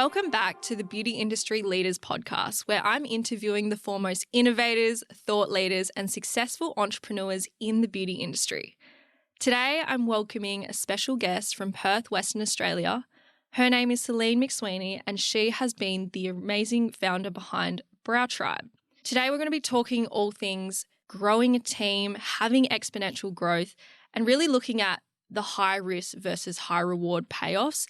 Welcome back to the Beauty Industry Leaders podcast, where I'm interviewing the foremost innovators, thought leaders, and successful entrepreneurs in the beauty industry. Today, I'm welcoming a special guest from Perth, Western Australia. Her name is Celine McSweeney, and she has been the amazing founder behind Brow Tribe. Today, we're going to be talking all things growing a team, having exponential growth, and really looking at the high risk versus high reward payoffs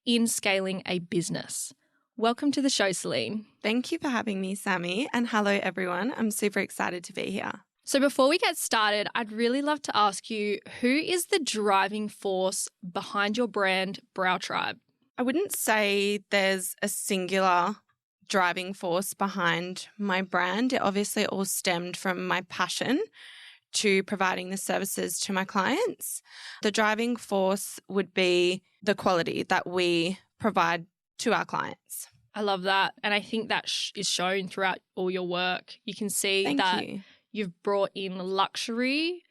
in scaling a business. Welcome to the show, Celine. Thank you for having me, Sammy, and hello everyone. I'm super excited to be here. So before we get started, I'd really love to ask you, who is the driving force behind your brand, Brow Tribe? I wouldn't say there's a singular driving force behind my brand. It obviously all stemmed from my passion to providing the services to my clients. The driving force would be the quality that we provide to our clients. I love that. And I think that is shown throughout all your work. You can see you've brought in luxury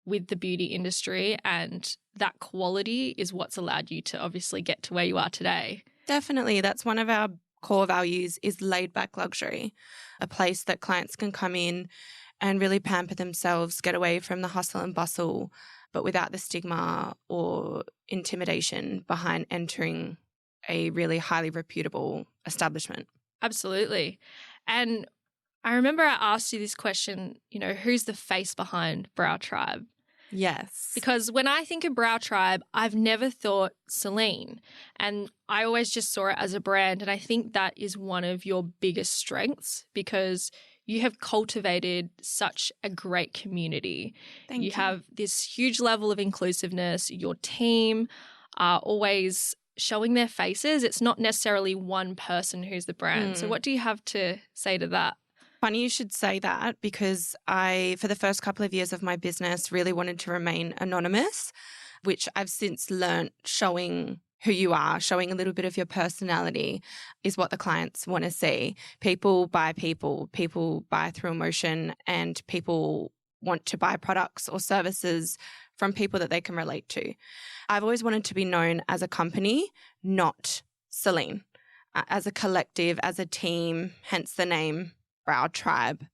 with the beauty industry, and that quality is what's allowed you to obviously get to where you are today. Definitely. That's one of our core values, is laid back luxury, a place that clients can come in and really pamper themselves, get away from the hustle and bustle, but without the stigma or intimidation behind entering a really highly reputable establishment. Absolutely. And I remember I asked you this question, who's the face behind Brow Tribe? Yes. Because when I think of Brow Tribe, I've never thought Celine, and I always just saw it as a brand. And I think that is one of your biggest strengths, because you have cultivated such a great community. Thank you. You have this huge level of inclusiveness. Your team are always showing their faces. It's not necessarily one person who's the brand. So what do you have to say to that? Funny you should say that, because I, for the first couple of years of my business, really wanted to remain anonymous, which I've since learnt showing who you are, showing a little bit of your personality is what the clients want to see. People buy through emotion, and people want to buy products or services from people that they can relate to. I've always wanted to be known as a company, not Celine, as a collective, as a team, hence the name Brow Tribe.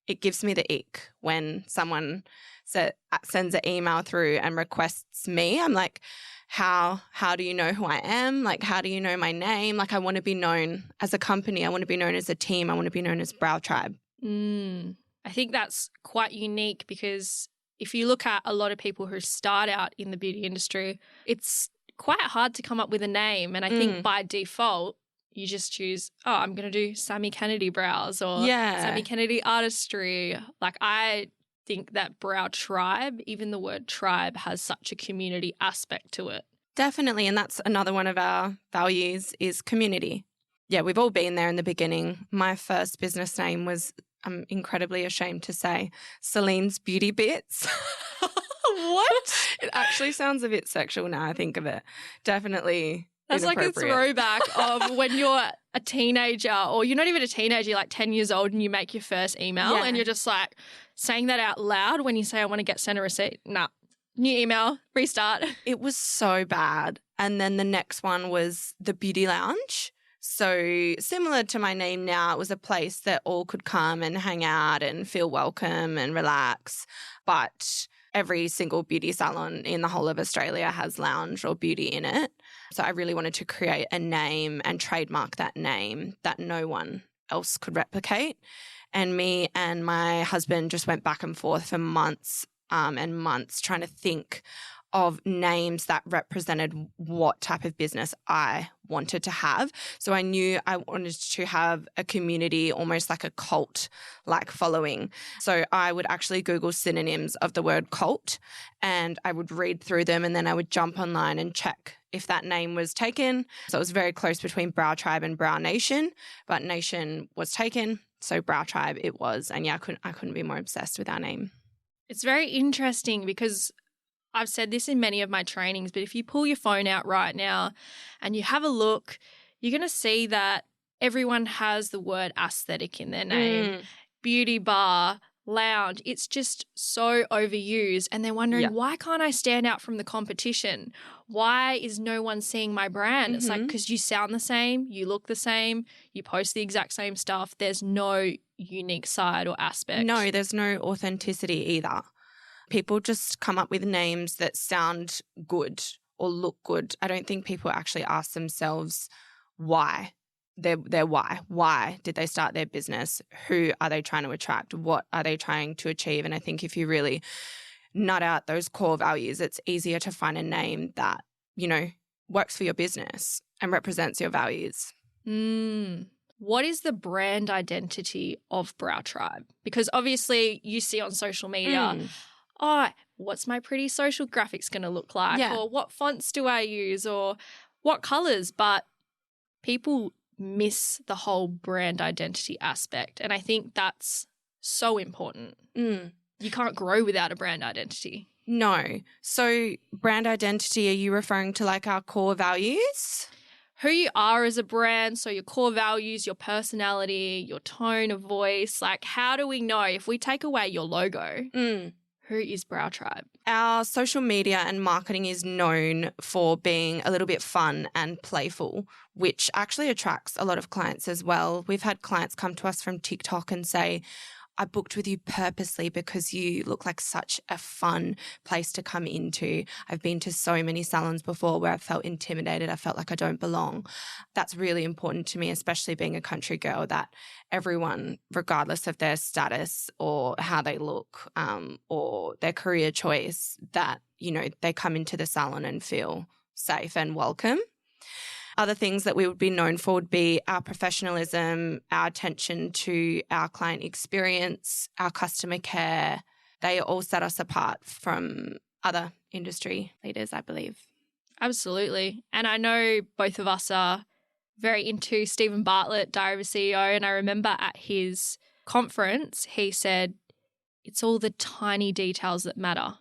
It gives me the ick when someone sends an email through and requests me. I'm like, how do you know who I am? Like, how do you know my name? Like, I want to be known as a company. I want to be known as a team. I want to be known as Brow Tribe. I think that's quite unique, because if you look at a lot of people who start out in the beauty industry, it's quite hard to come up with a name. And I think by default, you just choose, I'm going to do Sammy Kennedy brows or Sammy Kennedy artistry. Like, I think that Brow Tribe, even the word tribe, has such a community aspect to it. Definitely. And that's another one of our values, is community. Yeah, we've all been there in the beginning. My first business name was, I'm incredibly ashamed to say, Celine's Beauty Bits. What? It actually sounds a bit sexual now I think of it. Definitely. That's like a throwback of when you're a teenager, or you're not even a teenager, you're like 10 years old and you make your first email and you're just like saying that out loud when you say, I want to get sent a receipt. Nah, new email, restart. It was so bad. And then the next one was the Beauty Lounge. So similar to my name now, it was a place that all could come and hang out and feel welcome and relax. But every single beauty salon in the whole of Australia has lounge or beauty in it. So I really wanted to create a name and trademark that name that no one else could replicate. And me and my husband just went back and forth for months and months trying to think of names that represented what type of business I wanted to have. So I knew I wanted to have a community, almost like a cult-like following. So I would actually Google synonyms of the word cult, and I would read through them, and then I would jump online and check if that name was taken. So it was very close between Brow Tribe and Brow Nation, but Nation was taken, so Brow Tribe it was. And yeah, I couldn't be more obsessed with our name. It's very interesting, because I've said this in many of my trainings, but if you pull your phone out right now and you have a look, you're going to see that everyone has the word aesthetic in their name. Beauty bar, lounge. It's just so overused, and they're wondering, why can't I stand out from the competition? Why is no one seeing my brand? It's like, because you sound the same, you look the same, you post the exact same stuff. There's no unique side or aspect. No, there's no authenticity either. People just come up with names that sound good or look good. I don't think people actually ask themselves why. Their why. Why did they start their business? Who are they trying to attract? What are they trying to achieve? And I think if you really nut out those core values, it's easier to find a name that, you know, works for your business and represents your values. What is the brand identity of Brow Tribe? Because obviously you see on social media, what's my pretty social graphics going to look like? Yeah. Or what fonts do I use? Or what colours? But people miss the whole brand identity aspect. And I think that's so important. You can't grow without a brand identity. No. So brand identity, are you referring to like our core values? Who you are as a brand, so your core values, your personality, your tone of voice. Like, how do we know if we take away your logo, who is Brow Tribe? Our social media and marketing is known for being a little bit fun and playful, which actually attracts a lot of clients as well. We've had clients come to us from TikTok and say, I booked with you purposely because you look like such a fun place to come into. I've been to so many salons before where I felt intimidated. I felt like I don't belong. That's really important to me, especially being a country girl, that everyone, regardless of their status or how they look or their career choice, that, you know, they come into the salon and feel safe and welcome. Other things that we would be known for would be our professionalism, our attention to our client experience, our customer care. They all set us apart from other industry leaders, I believe. Absolutely. And I know both of us are very into Stephen Bartlett, Diary of a CEO. And I remember at his conference, he said, it's all the tiny details that matter.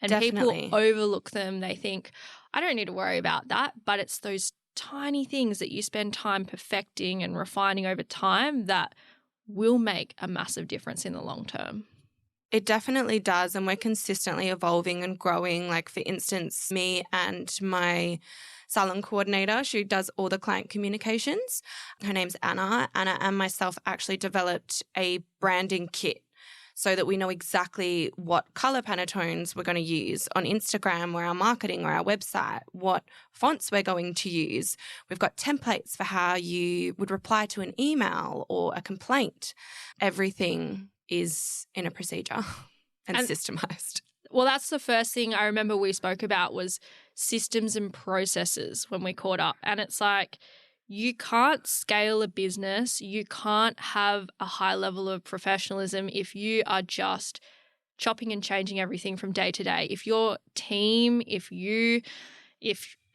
And Definitely. People overlook them. They think, I don't need to worry about that. But it's those tiny things that you spend time perfecting and refining over time that will make a massive difference in the long term. It definitely does. And we're consistently evolving and growing. Like, for instance, me and my salon coordinator, she does all the client communications. Her name's Anna. Anna and myself actually developed a branding kit so that we know exactly what color Pantones we're going to use on Instagram or our marketing or our website, what fonts we're going to use. We've got templates for how you would reply to an email or a complaint. Everything is in a procedure and systemized. Well, that's the first thing I remember we spoke about was systems and processes when we caught up. And it's like, you can't scale a business, you can't have a high level of professionalism if you are just chopping and changing everything from day to day. If your team, if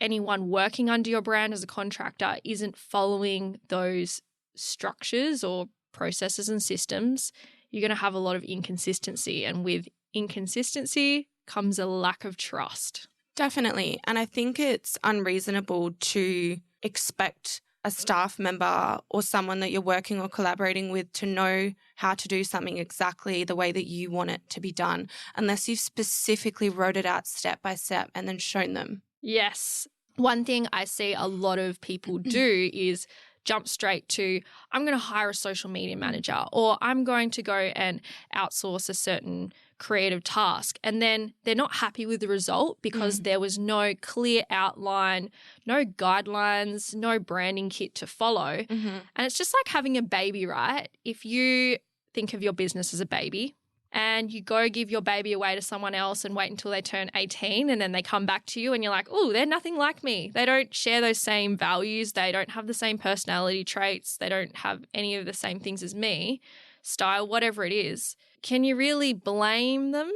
anyone working under your brand as a contractor isn't following those structures or processes and systems, you're going to have a lot of inconsistency. And with inconsistency comes a lack of trust. Definitely. And I think it's unreasonable to expect a staff member or someone that you're working or collaborating with to know how to do something exactly the way that you want it to be done, unless you've specifically wrote it out step by step and then shown them. Yes. One thing I see a lot of people do is jump straight to, I'm going to hire a social media manager, or I'm going to go and outsource a certain creative task. And then they're not happy with the result because there was no clear outline, no guidelines, no branding kit to follow. And it's just like having a baby, right? If you think of your business as a baby and you go give your baby away to someone else and wait until they turn 18 and then they come back to you and you're like, oh, they're nothing like me. They don't share those same values. They don't have the same personality traits. They don't have any of the same things as me, style, whatever it is. Can you really blame them?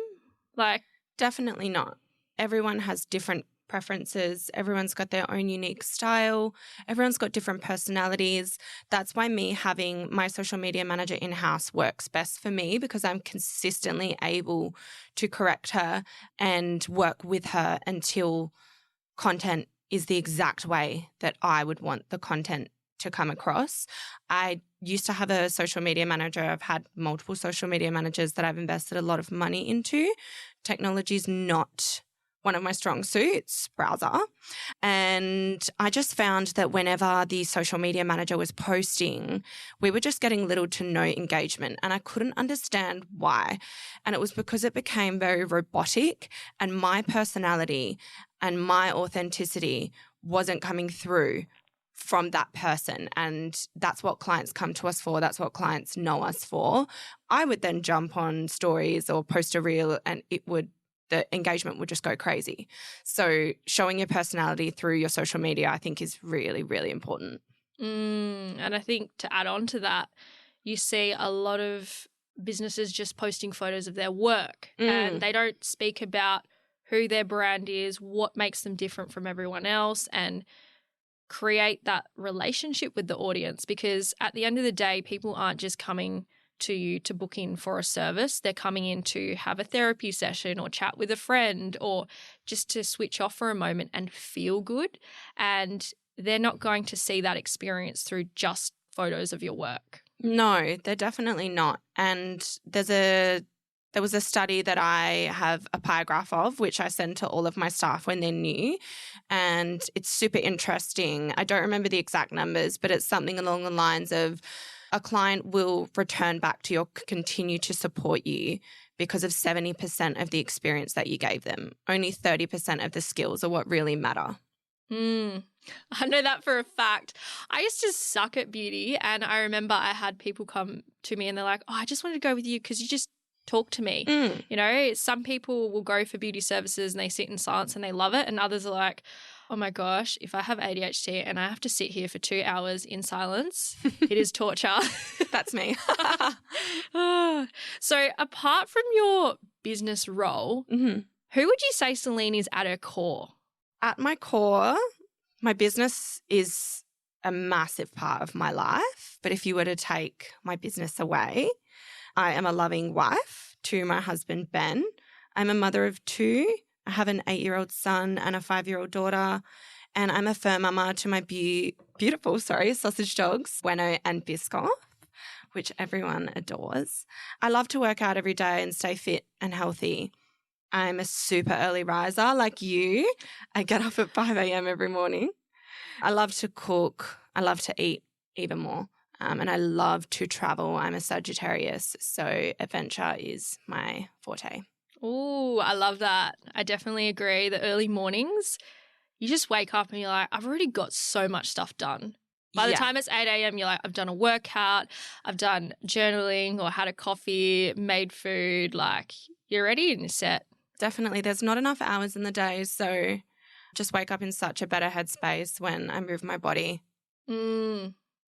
Definitely not. Everyone has different preferences. Everyone's got their own unique style. Everyone's got different personalities. That's why me having my social media manager in-house works best for me, because I'm consistently able to correct her and work with her until content is the exact way that I would want the content to come across. I used to have a social media manager. I've had multiple social media managers that I've invested a lot of money into. Technology is not one of my strong suits, browser. And I just found that whenever the social media manager was posting, we were just getting little to no engagement, and I couldn't understand why. And it was because it became very robotic, and my personality and my authenticity wasn't coming through from that person. And that's what clients come to us for. That's what clients know us for. I would then jump on stories or post a reel, and the engagement would just go crazy. So showing your personality through your social media, I think, is really, really important. And I think to add on to that, you see a lot of businesses just posting photos of their work and they don't speak about who their brand is, what makes them different from everyone else, and create that relationship with the audience. Because at the end of the day, people aren't just coming to you to book in for a service. They're coming in to have a therapy session or chat with a friend or just to switch off for a moment and feel good. And they're not going to see that experience through just photos of your work. No, they're definitely not. And there was a study that I have a pie graph of, which I send to all of my staff when they're new. And it's super interesting. I don't remember the exact numbers, but it's something along the lines of a client will return back to you or continue to support you because of 70% of the experience that you gave them. Only 30% of the skills are what really matter. I know that for a fact. I used to suck at beauty, and I remember I had people come to me and they're like, I just wanted to go with you because you just talk to me. You know, some people will go for beauty services and they sit in silence and they love it, and others are like, oh my gosh, if I have ADHD and I have to sit here for 2 hours in silence, it is torture. That's me. So apart from your business role, who would you say Celine is at her core? At my core, my business is a massive part of my life. But if you were to take my business away, I am a loving wife to my husband, Ben. I'm a mother of 2. I have an 8-year-old son and a 5-year-old daughter. And I'm a fur mama to my beautiful sausage dogs, Bueno and Biscoff, which everyone adores. I love to work out every day and stay fit and healthy. I'm a super early riser like you. I get up at 5 a.m. every morning. I love to cook. I love to eat even more. And I love to travel. I'm a Sagittarius, so adventure is my forte. Oh, I love that. I definitely agree. The early mornings, you just wake up and you're like, I've already got so much stuff done. By the time it's 8 a.m., you're like, I've done a workout, I've done journaling or had a coffee, made food. Like, you're ready and you're set. Definitely. There's not enough hours in the day, so just wake up in such a better headspace when I move my body.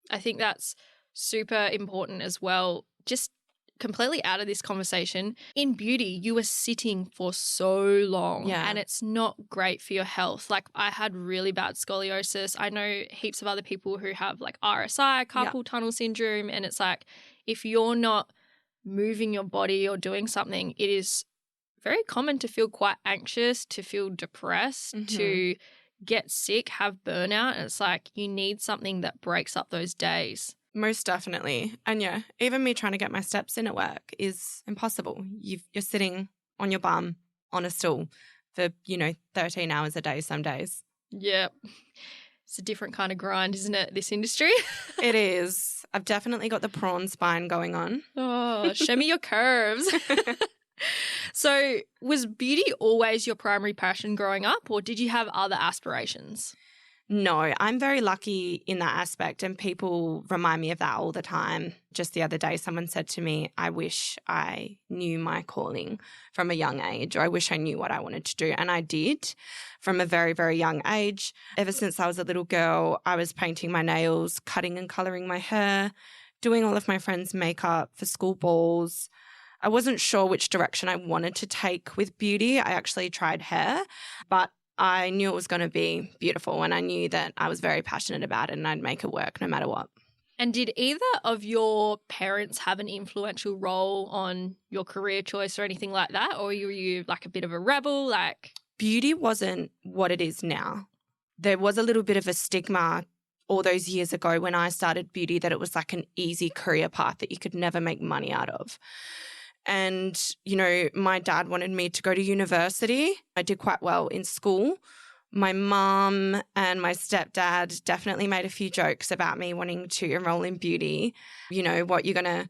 I think that's super important as well. Just completely out of this conversation, in beauty, you were sitting for so long and it's not great for your health. Like, I had really bad scoliosis. I know heaps of other people who have like RSI, carpal tunnel syndrome, and it's like if you're not moving your body or doing something, it is very common to feel quite anxious, to feel depressed, to get sick, have burnout. And it's like you need something that breaks up those days. Most definitely. And yeah, even me trying to get my steps in at work is impossible. You're sitting on your bum on a stool for, 13 hours a day some days. Yep. It's a different kind of grind, isn't it, this industry? It is. I've definitely got the prawn spine going on. Oh, show me your curves. So was beauty always your primary passion growing up, or did you have other aspirations? No, I'm very lucky in that aspect, and people remind me of that all the time. Just the other day, someone said to me, I wish I knew my calling from a young age, or I wish I knew what I wanted to do. And I did from a very, very young age. Ever since I was a little girl, I was painting my nails, cutting and colouring my hair, doing all of my friends' makeup for school balls. I wasn't sure which direction I wanted to take with beauty. I actually tried hair, but I knew it was going to be beautiful, and I knew that I was very passionate about it and I'd make it work no matter what. And did either of your parents have an influential role on your career choice or anything like that? Or were you like a bit of a rebel? Like, beauty wasn't what it is now. There was a little bit of a stigma all those years ago when I started beauty that it was like an easy career path that you could never make money out of. And, my dad wanted me to go to university. I did quite well in school. My mum and my stepdad definitely made a few jokes about me wanting to enroll in beauty. What you're going to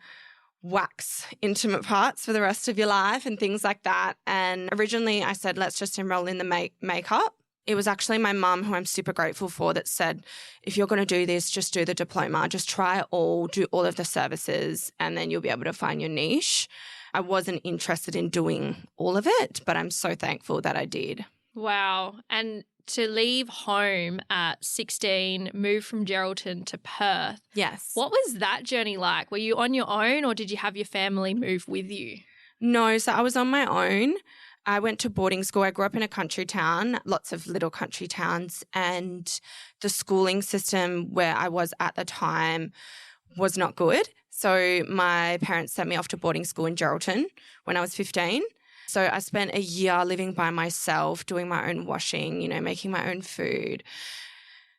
wax intimate parts for the rest of your life and things like that. And originally I said, let's just enroll in the makeup. It was actually my mum, who I'm super grateful for, that said, if you're going to do this, just do the diploma. Just try it all, do all of the services, and then you'll be able to find your niche. I wasn't interested in doing all of it, but I'm so thankful that I did. Wow. And to leave home at 16, move from Geraldton to Perth. Yes. What was that journey like? Were you on your own or did you have your family move with you? No, so I was on my own. I went to boarding school. I grew up in a country town, lots of little country towns, and the schooling system where I was at the time was not good. So my parents sent me off to boarding school in Geraldton when I was 15. So I spent a year living by myself, doing my own washing, making my own food,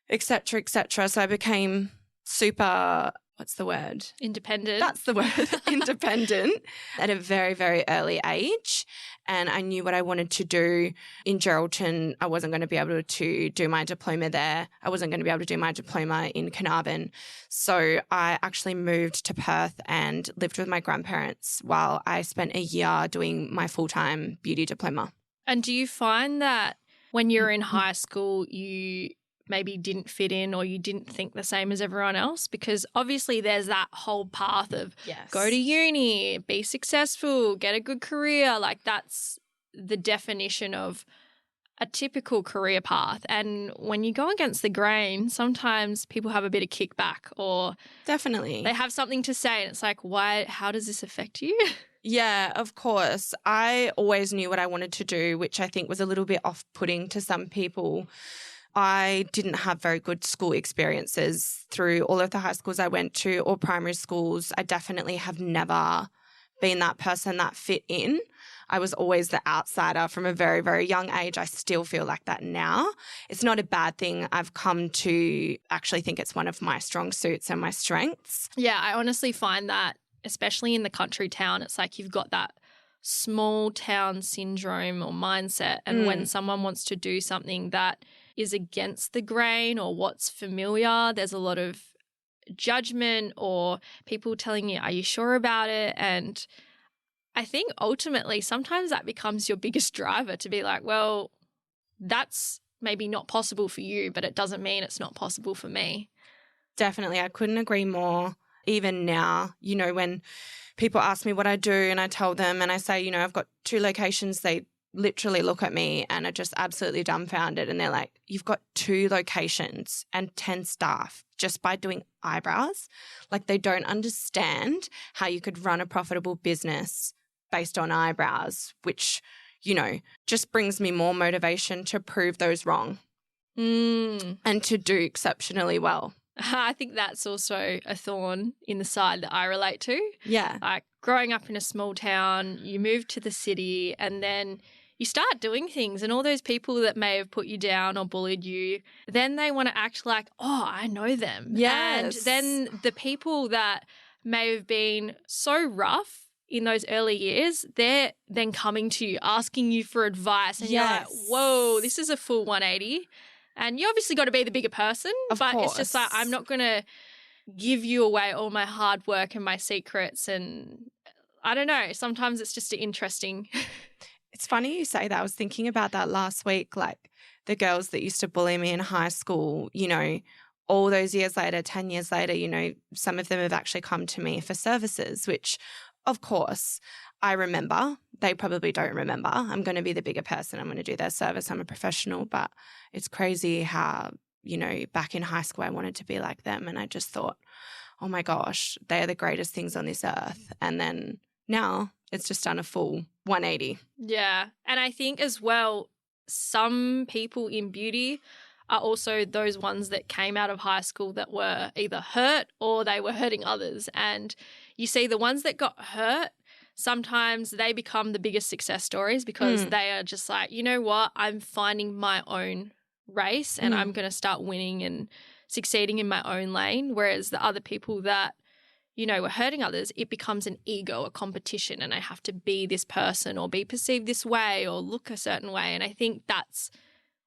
et cetera, et cetera. So I became super, what's the word? Independent. That's the word, independent at a very, very early age. And I knew what I wanted to do in Geraldton. I wasn't going to be able to do my diploma there. I wasn't going to be able to do my diploma in Carnarvon. So I actually moved to Perth and lived with my grandparents while I spent a year doing my full-time beauty diploma. And do you find that when you're in high school, you maybe didn't fit in or you didn't think the same as everyone else? Because obviously there's that whole path of go to uni, be successful, get a good career. Like that's the definition of a typical career path. And when you go against the grain, sometimes people have a bit of kickback or definitely they have something to say and it's like, why, how does this affect you? Yeah, of course. I always knew what I wanted to do, which I think was a little bit off-putting to some people. I didn't have very good school experiences through all of the high schools I went to or primary schools. I definitely have never been that person that fit in. I was always the outsider from a very, very young age. I still feel like that now. It's not a bad thing. I've come to actually think it's one of my strong suits and my strengths. Yeah, I honestly find that, especially in the country town, it's like you've got that small town syndrome or mindset. And when someone wants to do something that is against the grain or what's familiar, there's a lot of judgment or people telling you, are you sure about it? And I think ultimately sometimes that becomes your biggest driver to be like, well, that's maybe not possible for you, but it doesn't mean it's not possible for me. Definitely. I couldn't agree more. Even now, when people ask me what I do and I tell them and I say, I've got 2 locations, they literally look at me and are just absolutely dumbfounded. And they're like, you've got 2 locations and 10 staff just by doing eyebrows. Like they don't understand how you could run a profitable business based on eyebrows, which, just brings me more motivation to prove those wrong and to do exceptionally well. I think that's also a thorn in the side that I relate to. Yeah. Like growing up in a small town, you move to the city and then you start doing things and all those people that may have put you down or bullied you, then they want to act like, oh, I know them. Yes. And then the people that may have been so rough in those early years, they're then coming to you, asking you for advice. And you're like, whoa, this is a full 180. And you obviously got to be the bigger person, but it's just like, I'm not going to give you away all my hard work and my secrets. And I don't know, sometimes it's just interesting. It's funny you say that. I was thinking about that last week, like the girls that used to bully me in high school, all those years later, 10 years later, some of them have actually come to me for services, which of course I remember. They probably don't remember. I'm going to be the bigger person. I'm going to do their service. I'm a professional. But it's crazy how, back in high school I wanted to be like them. And I just thought, oh my gosh, they are the greatest things on this earth. And then now it's just done a full 180. Yeah. And I think as well, some people in beauty are also those ones that came out of high school that were either hurt or they were hurting others. And you see the ones that got hurt, sometimes they become the biggest success stories because they are just like, you know what, I'm finding my own race and I'm going to start winning and succeeding in my own lane, whereas the other people that, you know, were hurting others, it becomes an ego, a competition, and I have to be this person or be perceived this way or look a certain way. And I think that's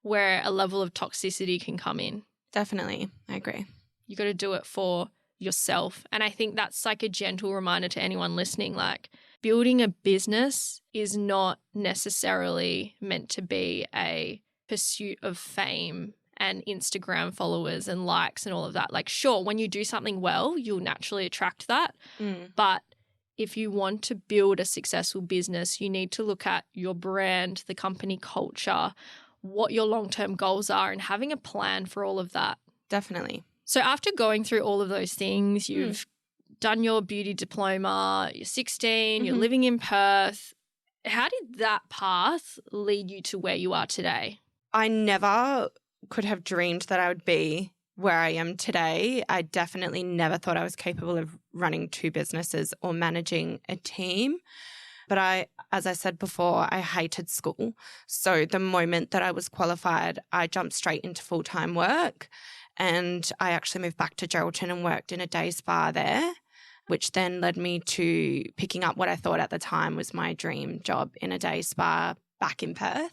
where a level of toxicity can come in. Definitely. I agree. You got to do it for yourself. And I think that's like a gentle reminder to anyone listening, like building a business is not necessarily meant to be a pursuit of fame and Instagram followers and likes and all of that. Like, sure, when you do something well, you'll naturally attract that. But if you want to build a successful business, you need to look at your brand, the company culture, what your long-term goals are, and having a plan for all of that. Definitely. So after going through all of those things, you've done your beauty diploma, you're 16, you're living in Perth. How did that path lead you to where you are today? I never could have dreamed that I would be where I am today. I definitely never thought I was capable of running 2 businesses or managing a team. But as I said before, I hated school. So the moment that I was qualified, I jumped straight into full-time work. And I actually moved back to Geraldton and worked in a day spa there, which then led me to picking up what I thought at the time was my dream job in a day spa back in Perth.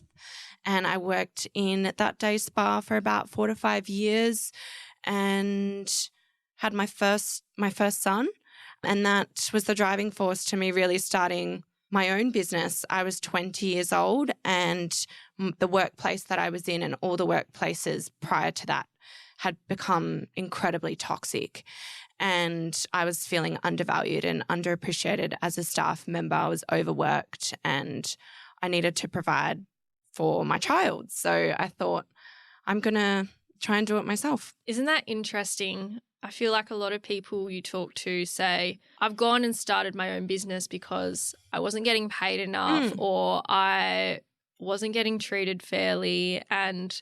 And I worked in that day spa for about 4 to 5 years and had my first son. And that was the driving force to me really starting my own business. I was 20 years old, and the workplace that I was in and all the workplaces prior to that had become incredibly toxic. And I was feeling undervalued and underappreciated as a staff member. I was overworked and I needed to provide for my child. So I thought, I'm going to try and do it myself. Isn't that interesting? I feel like a lot of people you talk to say, I've gone and started my own business because I wasn't getting paid enough or I wasn't getting treated fairly. And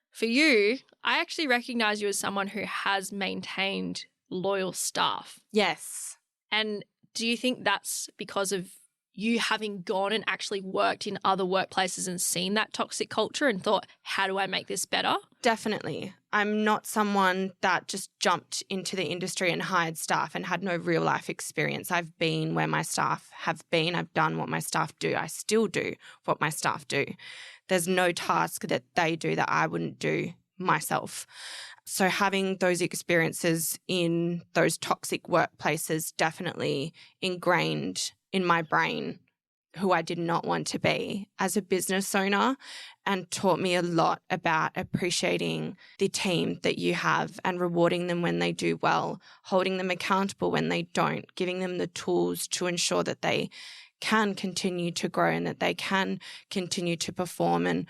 for you, I actually recognize you as someone who has maintained loyal staff. Yes. And do you think that's because of you having gone and actually worked in other workplaces and seen that toxic culture and thought, how do I make this better? Definitely. I'm not someone that just jumped into the industry and hired staff and had no real life experience. I've been where my staff have been. I've done what my staff do. I still do what my staff do. There's no task that they do that I wouldn't do myself. So having those experiences in those toxic workplaces definitely ingrained in my brain who I did not want to be as a business owner, and taught me a lot about appreciating the team that you have and rewarding them when they do well, holding them accountable when they don't, giving them the tools to ensure that they can continue to grow and that they can continue to perform, and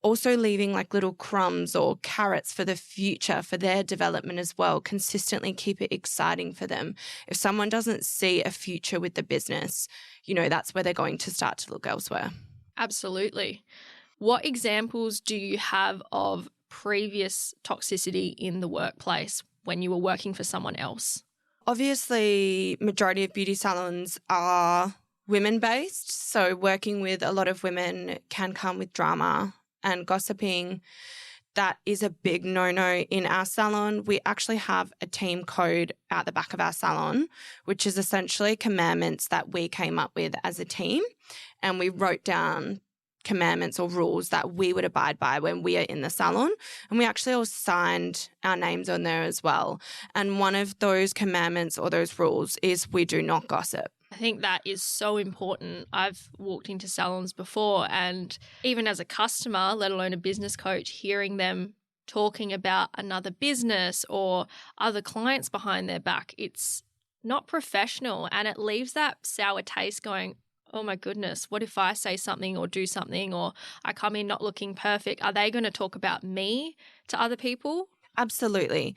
also leaving like little crumbs or carrots for the future for their development as well. Consistently keep it exciting for them. If someone doesn't see a future with the business, you know, that's where they're going to start to look elsewhere. Absolutely. What examples do you have of previous toxicity in the workplace when you were working for someone else? Obviously, majority of beauty salons are women-based, so working with a lot of women can come with drama and gossiping. That is a big no-no in our salon. We actually have a team code out the back of our salon, which is essentially commandments that we came up with as a team, and we wrote down commandments or rules that we would abide by when we are in the salon. And we actually all signed our names on there as well. And one of those commandments or those rules is we do not gossip. I think that is so important. I've walked into salons before, and even as a customer, let alone a business coach, hearing them talking about another business or other clients behind their back, it's not professional, and it leaves that sour taste going, oh my goodness, what if I say something or do something, or I come in not looking perfect? Are they going to talk about me to other people? Absolutely.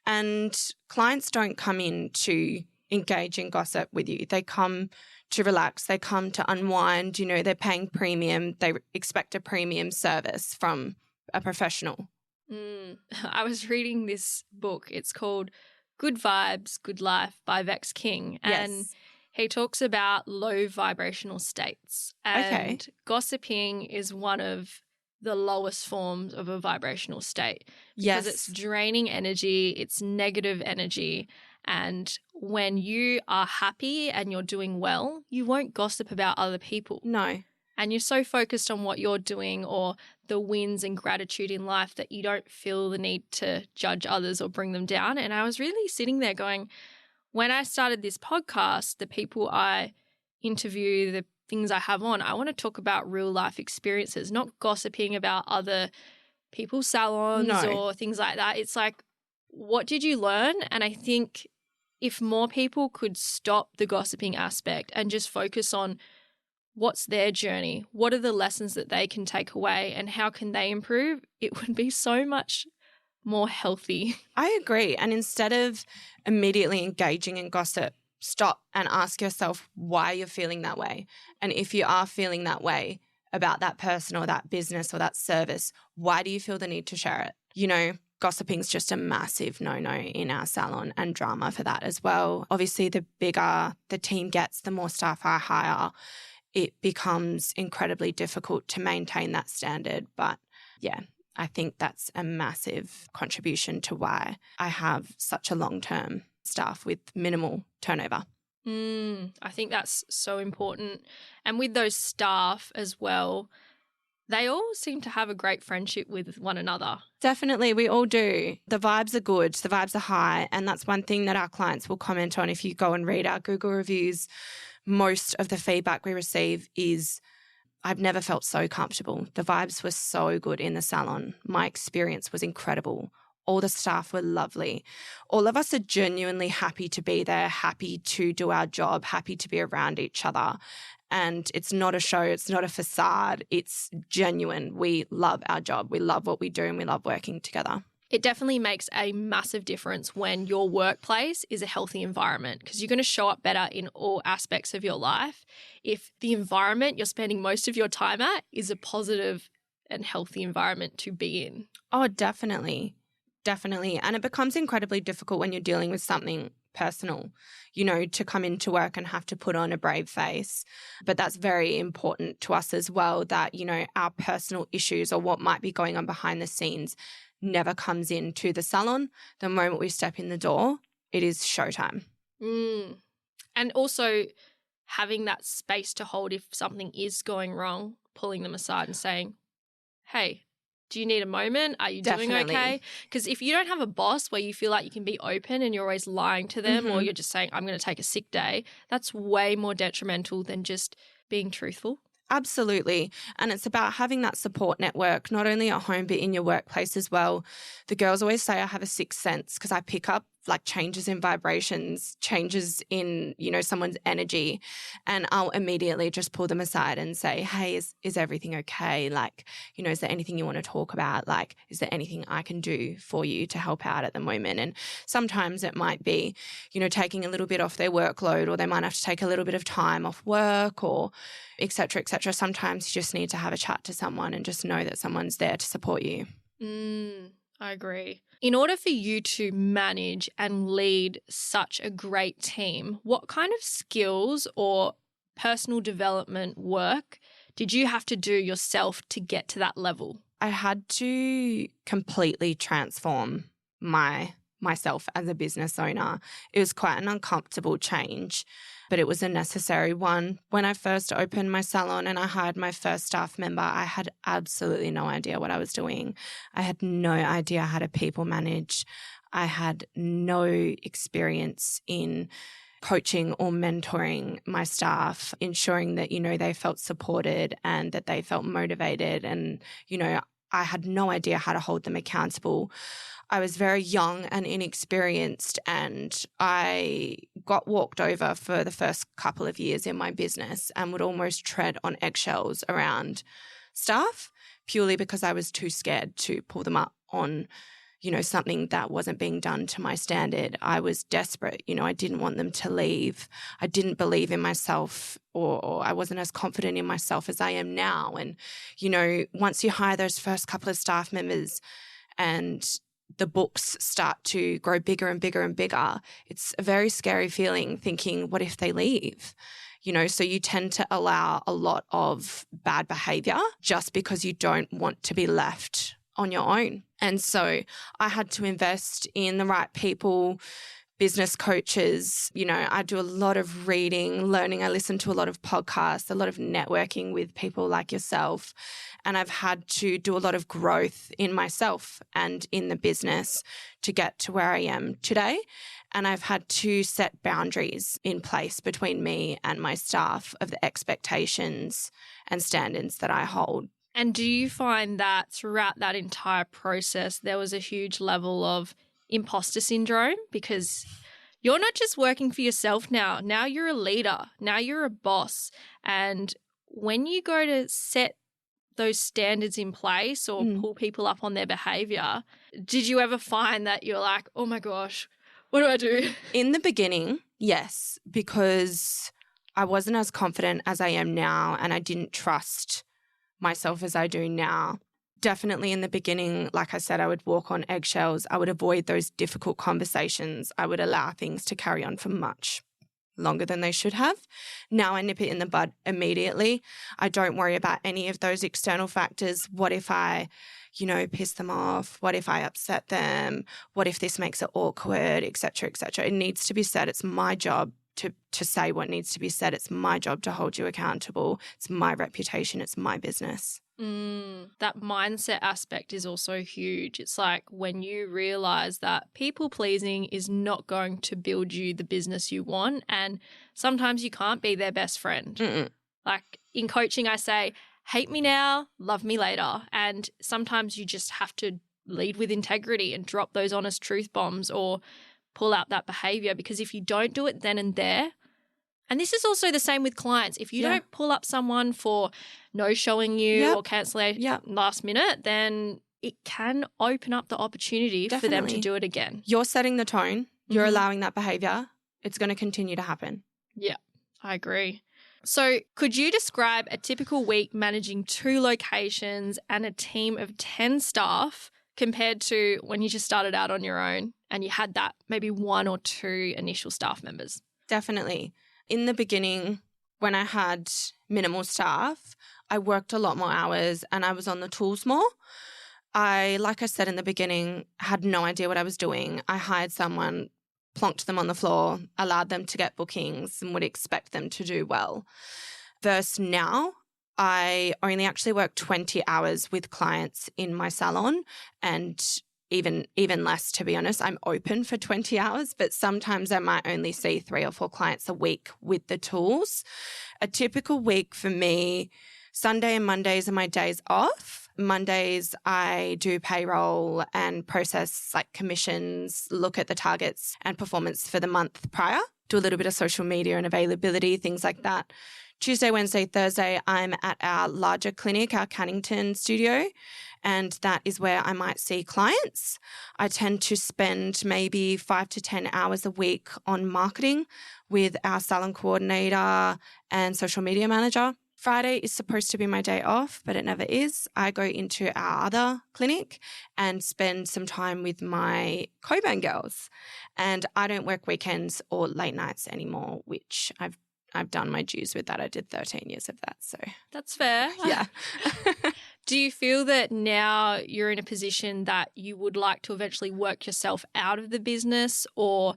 And clients don't come in to engage in gossip with you. They come to relax. They come to unwind. You know, they're paying premium. They expect a premium service from a professional. I was reading this book. It's called Good Vibes, Good Life by Vex King. And Yes. he talks about low vibrational states. And Okay. gossiping is one of the lowest forms of a vibrational state because it's draining energy, it's negative energy. And when you are happy and you're doing well, you won't gossip about other people. No. And you're so focused on what you're doing or the wins and gratitude in life that you don't feel the need to judge others or bring them down. And I was really sitting there going, when I started this podcast, the people I interview, the things I have on, I want to talk about real life experiences, not gossiping about other people's salons or things like that. It's like, what did you learn? And I think if more people could stop the gossiping aspect and just focus on what's their journey, what are the lessons that they can take away and how can they improve, it would be so much more healthy. I agree. And instead of immediately engaging in gossip, stop and ask yourself why you're feeling that way. And if you are feeling that way about that person or that business or that service, why do you feel the need to share it? You know, gossiping's just a massive no-no in our salon, and drama for that as well. Obviously, the bigger the team gets, the more staff I hire, it becomes incredibly difficult to maintain that standard. But yeah, I think that's a massive contribution to why I have such a long-term staff with minimal turnover. I think that's so important. And with those staff as well, they all seem to have a great friendship with one another. Definitely, we all do. The vibes are good, the vibes are high, and that's one thing that our clients will comment on. If you go and read our Google reviews, most of the feedback we receive is, I've never felt so comfortable. The vibes were so good in the salon. My experience was incredible. All the staff were lovely. All of us are genuinely happy to be there, happy to do our job, happy to be around each other. And it's not a show, it's not a facade, it's genuine. We love our job, we love what we do, and we love working together. It definitely makes a massive difference when your workplace is a healthy environment because you're going to show up better in all aspects of your life if the environment you're spending most of your time at is a positive and healthy environment to be in. Oh, definitely. Definitely. And it becomes incredibly difficult when you're dealing with something personal, you know, to come into work and have to put on a brave face. But that's very important to us as well, that, you know, our personal issues or what might be going on behind the scenes never comes into the salon. The moment we step in the door, it is showtime. And also having that space to hold if something is going wrong, pulling them aside and saying, hey, do you need a moment? Are you doing okay? Because if you don't have a boss where you feel like you can be open and you're always lying to them or you're just saying, I'm going to take a sick day, that's way more detrimental than just being truthful. Absolutely. And it's about having that support network, not only at home, but in your workplace as well. The girls always say I have a sixth sense because I pick up like changes in vibrations, changes in, you know, someone's energy. And I'll immediately just pull them aside and say, hey, is everything okay? Like, you know, is there anything you want to talk about? Like, is there anything I can do for you to help out at the moment? And sometimes it might be, you know, taking a little bit off their workload, or they might have to take a little bit of time off work, or et cetera, et cetera. Sometimes you just need to have a chat to someone and just know that someone's there to support you. I agree. In order for you to manage and lead such a great team, what kind of skills or personal development work did you have to do yourself to get to that level? I had to completely transform myself as a business owner. It was quite an uncomfortable change, but it was a necessary one. When I first opened my salon and I hired my first staff member, I had absolutely no idea what I was doing. I had no idea how to people manage. I had no experience in coaching or mentoring my staff, ensuring that, you know, they felt supported and that they felt motivated. And, you know, I had no idea how to hold them accountable. I was very young and inexperienced, and I got walked over for the first couple of years in my business and would almost tread on eggshells around staff purely because I was too scared to pull them up on, you know, something that wasn't being done to my standard. I was desperate. You know, I didn't want them to leave. I didn't believe in myself, or I wasn't as confident in myself as I am now. And, you know, once you hire those first couple of staff members and the books start to grow bigger and bigger and bigger, it's a very scary feeling thinking, what if they leave? so you tend to allow a lot of bad behavior just because you don't want to be left on your own. And so I had to invest in the right people, business coaches. I do a lot of reading, learning. I listen to a lot of podcasts, a lot of networking with people like yourself. And I've had to do a lot of growth in myself and in the business to get to where I am today. And I've had to set boundaries in place between me and my staff of the expectations and standards that I hold. And do you find that throughout that entire process, there was a huge level of imposter syndrome? Because you're not just working for yourself now. Now you're a leader. Now you're a boss. And when you go to set those standards in place or pull people up on their behavior, did you ever find that you're like, oh my gosh, what do I do? In the beginning, yes, because I wasn't as confident as I am now and I didn't trust myself as I do now. Definitely in the beginning, like I said, I would walk on eggshells. I would avoid those difficult conversations. I would allow things to carry on for much longer than they should have. Now I nip it in the bud immediately. I don't worry about any of those external factors. What if I, piss them off? What if I upset them? What if this makes it awkward, et cetera, et cetera? It needs to be said. It's my job to say what needs to be said. It's my job to hold you accountable. It's my reputation. It's my business. That mindset aspect is also huge. It's like when you realize that people pleasing is not going to build you the business you want, and sometimes you can't be their best friend. Like in coaching, I say, hate me now, love me later. And sometimes you just have to lead with integrity and drop those honest truth bombs or pull out that behavior, because if you don't do it then and there, and this is also the same with clients, if you don't pull up someone for no showing you or cancelling last minute, then it can open up the opportunity for them to do it again. You're setting the tone. You're allowing that behavior. It's going to continue to happen. Yeah, I agree. So could you describe a typical week managing 2 locations and a team of 10 staff compared to when you just started out on your own and you had that maybe 1 or 2 initial staff members? Definitely. In the beginning, when I had minimal staff, I worked a lot more hours and I was on the tools more. Like I said in the beginning, had no idea what I was doing. I hired someone, plonked them on the floor, allowed them to get bookings and would expect them to do well. Versus now, I only actually work 20 hours with clients in my salon, and even less, to be honest. I'm open for 20 hours, but sometimes I might only see 3 or 4 clients a week with the tools. A typical week for me, Sunday and Mondays are my days off. Mondays, I do payroll and process like commissions, look at the targets and performance for the month prior, do a little bit of social media and availability, things like that. Tuesday, Wednesday, Thursday, I'm at our larger clinic, our Cannington studio, and that is where I might see clients. I tend to spend maybe 5 to 10 hours a week on marketing with our salon coordinator and social media manager. Friday is supposed to be my day off, but it never is. I go into our other clinic and spend some time with my Coburn girls. And I don't work weekends or late nights anymore, which I've done my dues with that. I did 13 years of that. So that's fair. Yeah. Do you feel that now you're in a position that you would like to eventually work yourself out of the business, or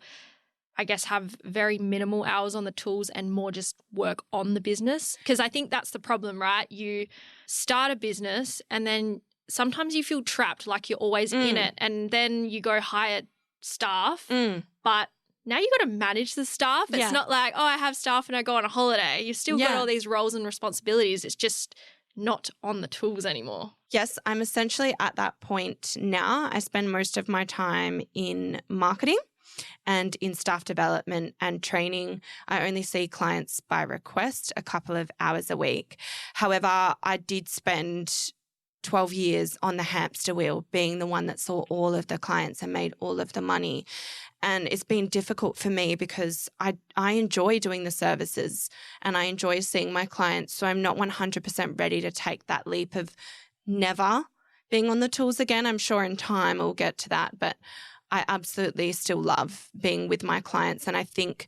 I guess have very minimal hours on the tools and more just work on the business? Because I think that's the problem, right? You start a business and then sometimes you feel trapped, like you're always in it, and then you go hire staff, but now you got to manage the staff. It's not like, oh, I have staff and I go on a holiday. You've still got all these roles and responsibilities. It's just not on the tools anymore. Yes, I'm essentially at that point now. I spend most of my time in marketing and in staff development and training. I only see clients by request a couple of hours a week. However, I did spend 12 years on the hamster wheel, being the one that saw all of the clients and made all of the money. And it's been difficult for me because I enjoy doing the services and I enjoy seeing my clients. So I'm not 100% ready to take that leap of never being on the tools again. I'm sure in time we'll get to that, but I absolutely still love being with my clients. And I think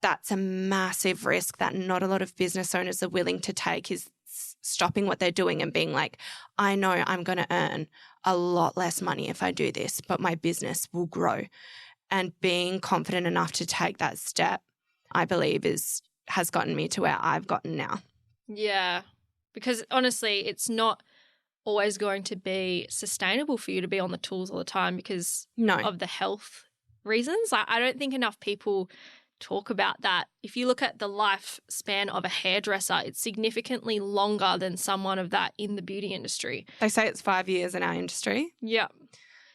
that's a massive risk that not a lot of business owners are willing to take, is stopping what they're doing and being like, I know I'm going to earn a lot less money if I do this, but my business will grow. And being confident enough to take that step, I believe, has gotten me to where I've gotten now. Yeah, because honestly, it's not always going to be sustainable for you to be on the tools all the time because of the health reasons. Like, I don't think enough people talk about that. If you look at the lifespan of a hairdresser, it's significantly longer than someone of that in the beauty industry. They say it's 5 years in our industry. Yeah.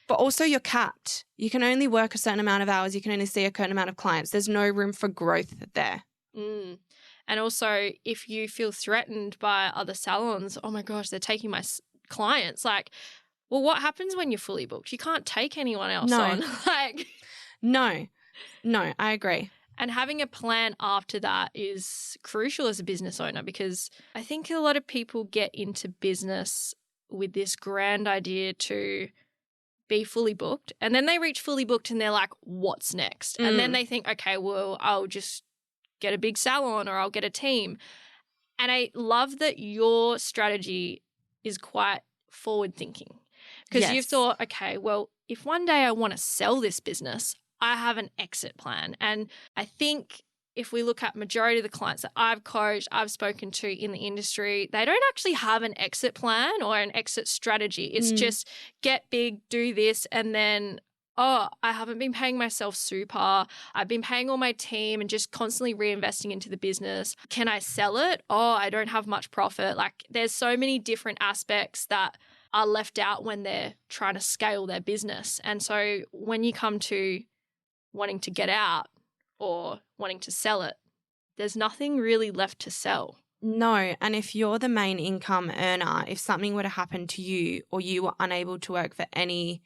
But also you're capped. You can only work a certain amount of hours. You can only see a certain amount of clients. There's no room for growth there. And also, if you feel threatened by other salons, oh my gosh, they're taking my clients. Like, well, what happens when you're fully booked? You can't take anyone else on. No, I agree. And having a plan after that is crucial as a business owner, because I think a lot of people get into business with this grand idea to be fully booked, and then they reach fully booked and they're like, what's next? And then they think, okay, well, I'll just get a big salon or I'll get a team. And I love that your strategy is quite forward thinking, because you've thought, okay, well, if one day I want to sell this business, I have an exit plan. And I think if we look at majority of the clients that I've coached, I've spoken to in the industry, they don't actually have an exit plan or an exit strategy. It's just get big, do this, and then, oh, I haven't been paying myself super. I've been paying all my team and just constantly reinvesting into the business. Can I sell it? Oh, I don't have much profit. Like, there's so many different aspects that are left out when they're trying to scale their business. And so when you come to wanting to get out or wanting to sell it, there's nothing really left to sell. No, and if you're the main income earner, if something were to happen to you or you were unable to work for any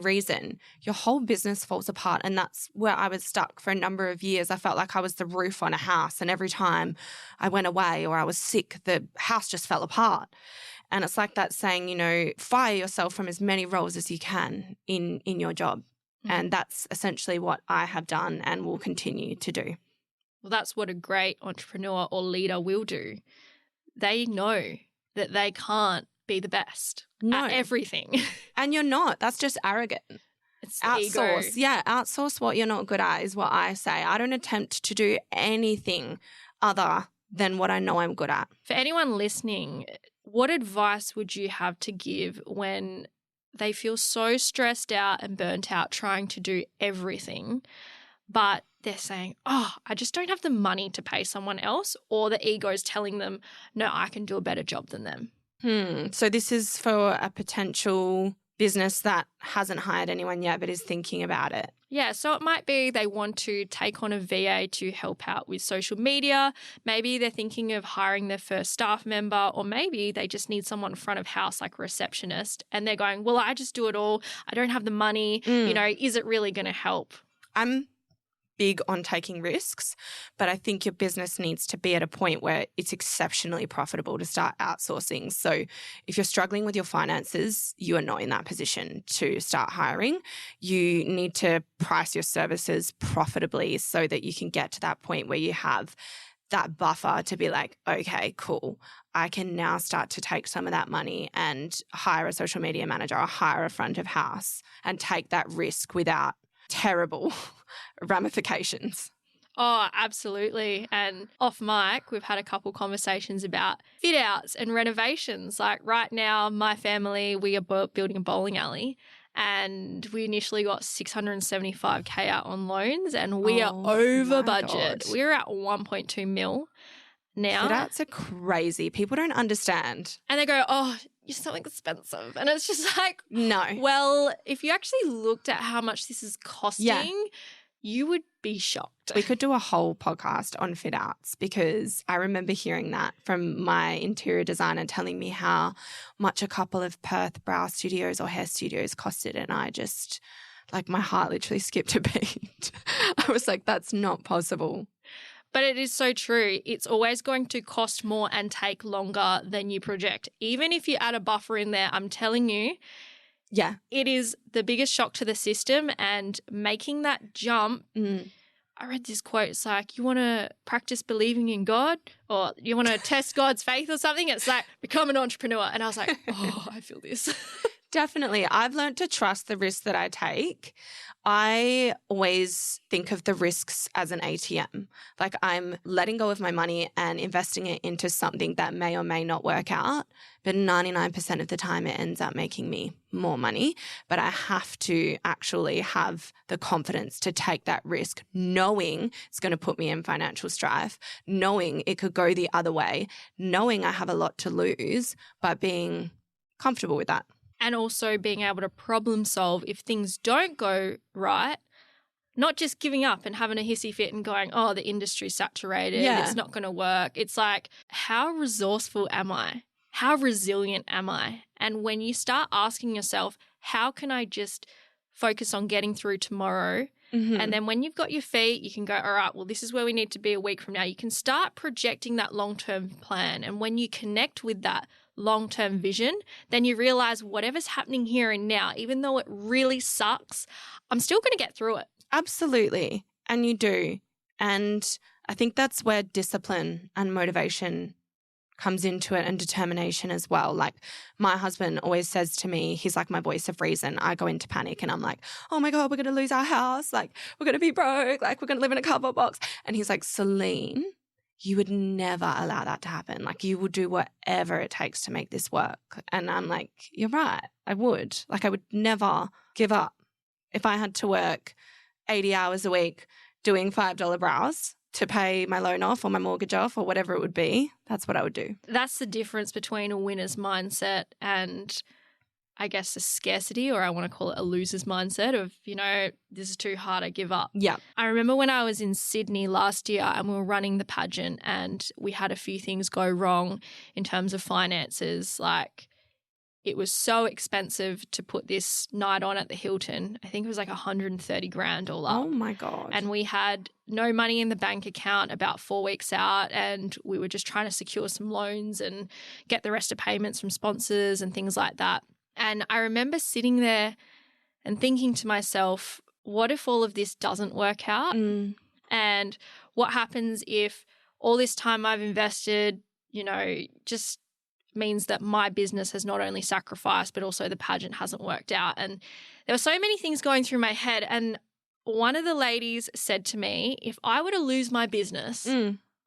reason, your whole business falls apart. And that's where I was stuck for a number of years. I felt like I was the roof on a house, and every time I went away or I was sick, the house just fell apart. And it's like that saying, fire yourself from as many roles as you can in your job. And that's essentially what I have done and will continue to do. Well, that's what a great entrepreneur or leader will do. They know that they can't be the best at everything. And you're not. That's just arrogant. It's outsource. Ego. Yeah, outsource what you're not good at is what I say. I don't attempt to do anything other than what I know I'm good at. For anyone listening, what advice would you have to give when they feel so stressed out and burnt out trying to do everything, but they're saying, oh, I just don't have the money to pay someone else, or the ego is telling them, no, I can do a better job than them? So this is for a potential business that hasn't hired anyone yet but is thinking about it. Yeah, so it might be they want to take on a VA to help out with social media. Maybe they're thinking of hiring their first staff member, or maybe they just need someone front of house like a receptionist, and they're going, well, I just do it all. I don't have the money. Is it really going to help? I'm big on taking risks, but I think your business needs to be at a point where it's exceptionally profitable to start outsourcing. So if you're struggling with your finances, you are not in that position to start hiring. You need to price your services profitably so that you can get to that point where you have that buffer to be like, okay, cool, I can now start to take some of that money and hire a social media manager or hire a front of house and take that risk without terrible ramifications. Oh, absolutely. And off mic, we've had a couple conversations about fit outs and renovations. Like right now, my family, we are building a bowling alley, and we initially got $675K out on loans, and we are over budget. God. We're at 1.2 mil now. Fit outs are crazy. People don't understand. And they go, oh, you're so expensive. And it's just like, no. Well, if you actually looked at how much this is costing, you would be shocked. We could do a whole podcast on fit outs, because I remember hearing that from my interior designer telling me how much a couple of Perth brow studios or hair studios costed. And I just, my heart literally skipped a beat. I was like, that's not possible. But it is so true. It's always going to cost more and take longer than you project. Even if you add a buffer in there, I'm telling you, it is the biggest shock to the system, and making that jump I read this quote. It's like, you want to practice believing in God or you want to test God's faith or something? It's like, become an entrepreneur. And I was like, oh, I feel this. Definitely. I've learned to trust the risks that I take. I always think of the risks as an ATM. Like I'm letting go of my money and investing it into something that may or may not work out. But 99% of the time it ends up making me more money. But I have to actually have the confidence to take that risk, knowing it's going to put me in financial strife, knowing it could go the other way, knowing I have a lot to lose, but being comfortable with that. And also being able to problem solve if things don't go right, not just giving up and having a hissy fit and going, oh, the industry's saturated, it's not going to work. It's like, how resourceful am I? How resilient am I? And when you start asking yourself, how can I just focus on getting through tomorrow? Mm-hmm. And then when you've got your feet, you can go, all right, well, this is where we need to be a week from now. You can start projecting that long-term plan. And when you connect with that long-term vision, then you realize whatever's happening here and now, even though it really sucks, I'm still going to get through it. Absolutely. And you do. And I think that's where discipline and motivation comes into it and determination as well. Like my husband always says to me, he's like my voice of reason. I go into panic and I'm like, oh my God, we're going to lose our house. Like we're going to be broke. Like we're going to live in a cardboard box. And he's like, Celine, you would never allow that to happen. Like you would do whatever it takes to make this work. And I'm like, you're right. I would. Like I would never give up. If I had to work 80 hours a week doing $5 brows to pay my loan off or my mortgage off or whatever it would be, that's what I would do. That's the difference between a winner's mindset and I guess a scarcity, or I want to call it a loser's mindset of, this is too hard, I give up. Yeah. I remember when I was in Sydney last year and we were running the pageant and we had a few things go wrong in terms of finances. Like it was so expensive to put this night on at the Hilton. I think it was like 130 grand all up. Oh my God. And we had no money in the bank account about 4 weeks out and we were just trying to secure some loans and get the rest of payments from sponsors and things like that. And I remember sitting there and thinking to myself, what if all of this doesn't work out? And what happens if all this time I've invested, just means that my business has not only sacrificed, but also the pageant hasn't worked out. And there were so many things going through my head. And one of the ladies said to me, if I were to lose my business,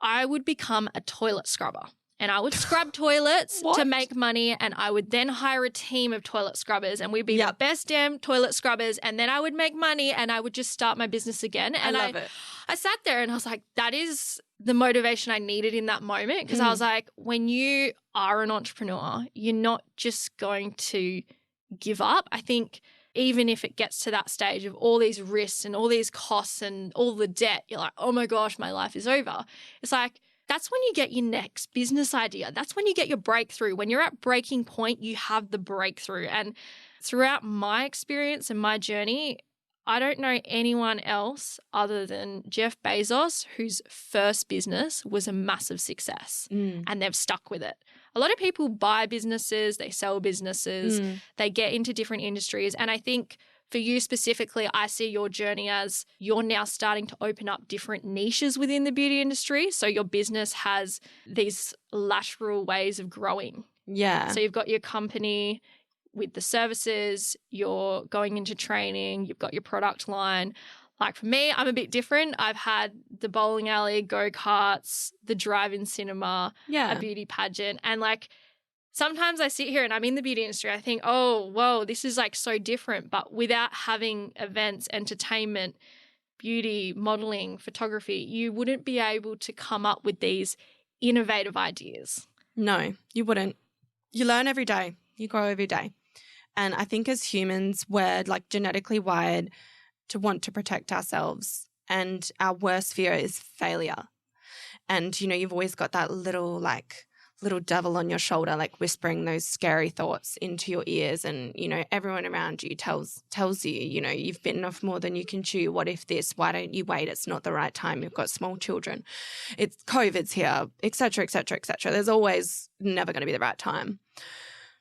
I would become a toilet scrubber. And I would scrub toilets to make money, and I would then hire a team of toilet scrubbers, and we'd be the best damn toilet scrubbers, and then I would make money, and I would just start my business again. And I love it. I sat there and I was like, that is the motivation I needed in that moment, because I was like, when you are an entrepreneur, you're not just going to give up. I think even if it gets to that stage of all these risks and all these costs and all the debt, you're like, oh my gosh, my life is over. It's like, that's when you get your next business idea. That's when you get your breakthrough. When you're at breaking point, you have the breakthrough. And throughout my experience and my journey, I don't know anyone else other than Jeff Bezos whose first business was a massive success and they've stuck with it. A lot of people buy businesses, they sell businesses, they get into different industries. And I think for you specifically, I see your journey as you're now starting to open up different niches within the beauty industry. So your business has these lateral ways of growing. Yeah. So you've got your company with the services, you're going into training, you've got your product line. Like for me, I'm a bit different. I've had the bowling alley, go-karts, the drive-in cinema, a beauty pageant, and like sometimes I sit here and I'm in the beauty industry. I think, oh, whoa, this is like so different. But without having events, entertainment, beauty, modeling, photography, you wouldn't be able to come up with these innovative ideas. No, you wouldn't. You learn every day. You grow every day. And I think as humans, we're like genetically wired to want to protect ourselves. And our worst fear is failure. And, you've always got that little devil on your shoulder, like whispering those scary thoughts into your ears. And, everyone around you tells you, you've bitten off more than you can chew. What if this? Why don't you wait? It's not the right time. You've got small children. It's COVID's here, et cetera, et cetera, et cetera. There's always never going to be the right time.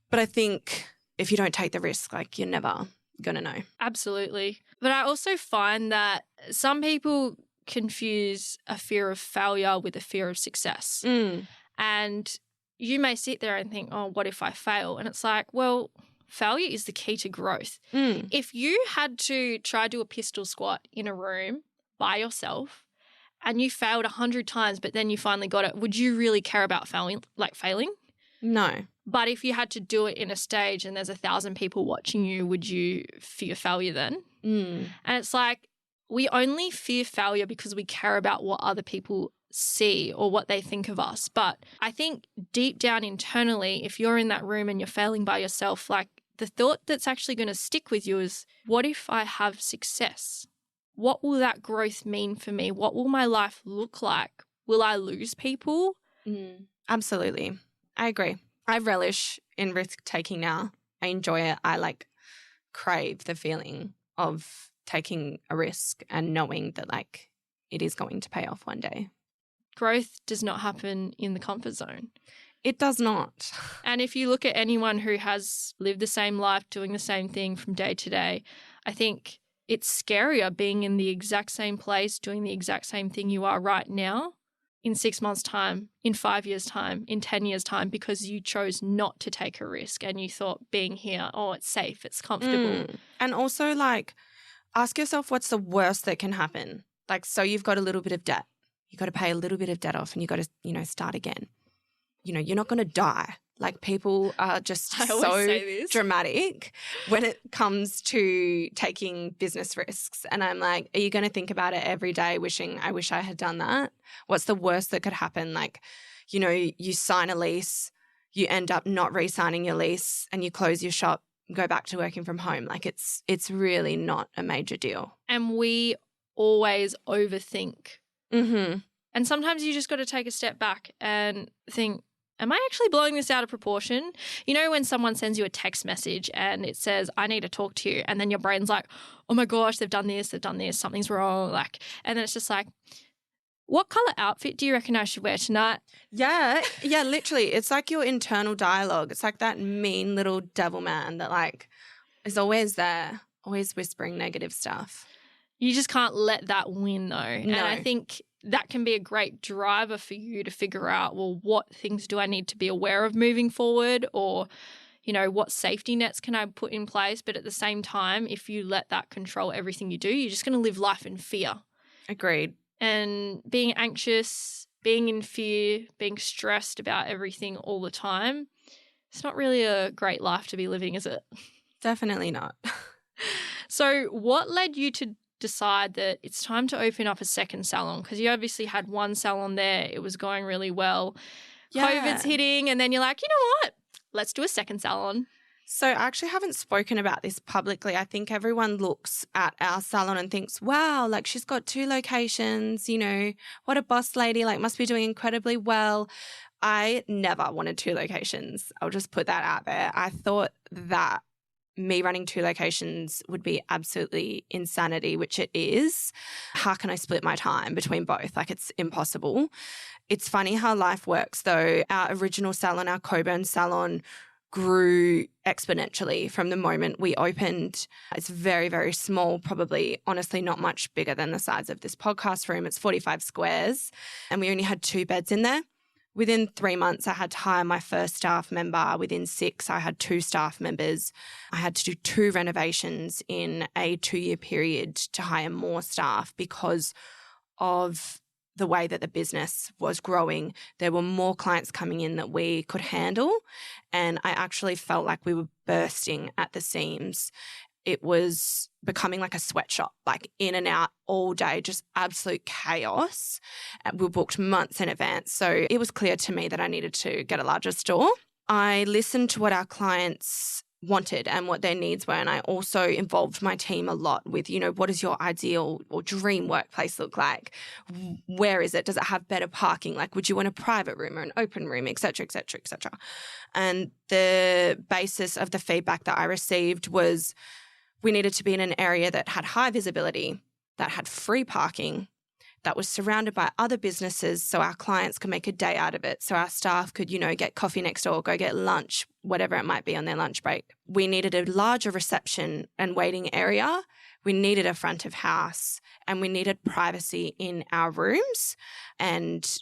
But I think if you don't take the risk, like you're never going to know. Absolutely. But I also find that some people confuse a fear of failure with a fear of success. And you may sit there and think, oh, what if I fail? And it's like, well, failure is the key to growth. If you had to try do a pistol squat in a room by yourself and you failed 100 times, but then you finally got it, would you really care about failing? No. But if you had to do it in a stage and there's 1,000 people watching you, would you fear failure then? And it's like, we only fear failure because we care about what other people see or what they think of us. But I think deep down internally, if you're in that room and you're failing by yourself, like the thought that's actually going to stick with you is, what if I have success? What will that growth mean for me? What will my life look like? Will I lose people? Absolutely. I agree. I relish in risk taking now. I enjoy it. I crave the feeling of taking a risk and knowing that it is going to pay off one day. Growth does not happen in the comfort zone. It does not. And if you look at anyone who has lived the same life, doing the same thing from day to day, I think it's scarier being in the exact same place, doing the exact same thing you are right now in 6 months' time, in 5 years' time, in 10 years' time, because you chose not to take a risk and you thought being here, oh, it's safe, it's comfortable. And also ask yourself what's the worst that can happen. So you've got a little bit of debt. You've got to pay a little bit of debt off and you've got to, start again. You're not going to die. People are just so dramatic when it comes to taking business risks. And I'm like, are you going to think about it every day wishing, I wish I had done that? What's the worst that could happen? You sign a lease, you end up not re-signing your lease and you close your shop, go back to working from home. It's really not a major deal. And we always overthink. Mm-hmm. And sometimes you just got to take a step back and think, am I actually blowing this out of proportion? When someone sends you a text message and it says, I need to talk to you, and then your brain's like, oh my gosh, they've done this, something's wrong. And then it's just like, what color outfit do you reckon I should wear tonight? Yeah, literally. It's like your internal dialogue. It's like that mean little devil man that is always there, always whispering negative stuff. You just can't let that win though. No. And I think that can be a great driver for you to figure out, well, what things do I need to be aware of moving forward, or, what safety nets can I put in place? But at the same time, if you let that control everything you do, you're just going to live life in fear. Agreed. And being anxious, being in fear, being stressed about everything all the time, it's not really a great life to be living, is it? Definitely not. So what led you to decide that it's time to open up a second salon? Because you obviously had one salon there. It was going really well. Yeah. COVID's hitting and then you're like, you know what? Let's do a second salon. So I actually haven't spoken about this publicly. I think everyone looks at our salon and thinks, wow, she's got 2 locations, what a boss lady, must be doing incredibly well. I never wanted 2 locations. I'll just put that out there. I thought that me running 2 locations would be absolutely insanity, which it is. How can I split my time between both? It's impossible. It's funny how life works though. Our original salon, our Coburn salon, grew exponentially from the moment we opened. It's very, very small, probably honestly not much bigger than the size of this podcast room. It's 45 squares and we only had 2 beds in there. Within 3 months, I had to hire my first staff member. Within 6, I had 2 staff members. I had to do 2 renovations in a 2-year period to hire more staff because of the way that the business was growing. There were more clients coming in that we could handle, and I actually felt like we were bursting at the seams. It was becoming like a sweatshop, in and out all day, just absolute chaos. We were booked months in advance. So it was clear to me that I needed to get a larger store. I listened to what our clients wanted and what their needs were. And I also involved my team a lot with, what does your ideal or dream workplace look like? Where is it? Does it have better parking? Would you want a private room or an open room, et cetera, et cetera, et cetera? And the basis of the feedback that I received was we needed to be in an area that had high visibility, that had free parking, that was surrounded by other businesses so our clients could make a day out of it, so our staff could, get coffee next door, go get lunch whatever it might be on their lunch break. We needed a larger reception and waiting area. We needed a front of house and we needed privacy in our rooms. And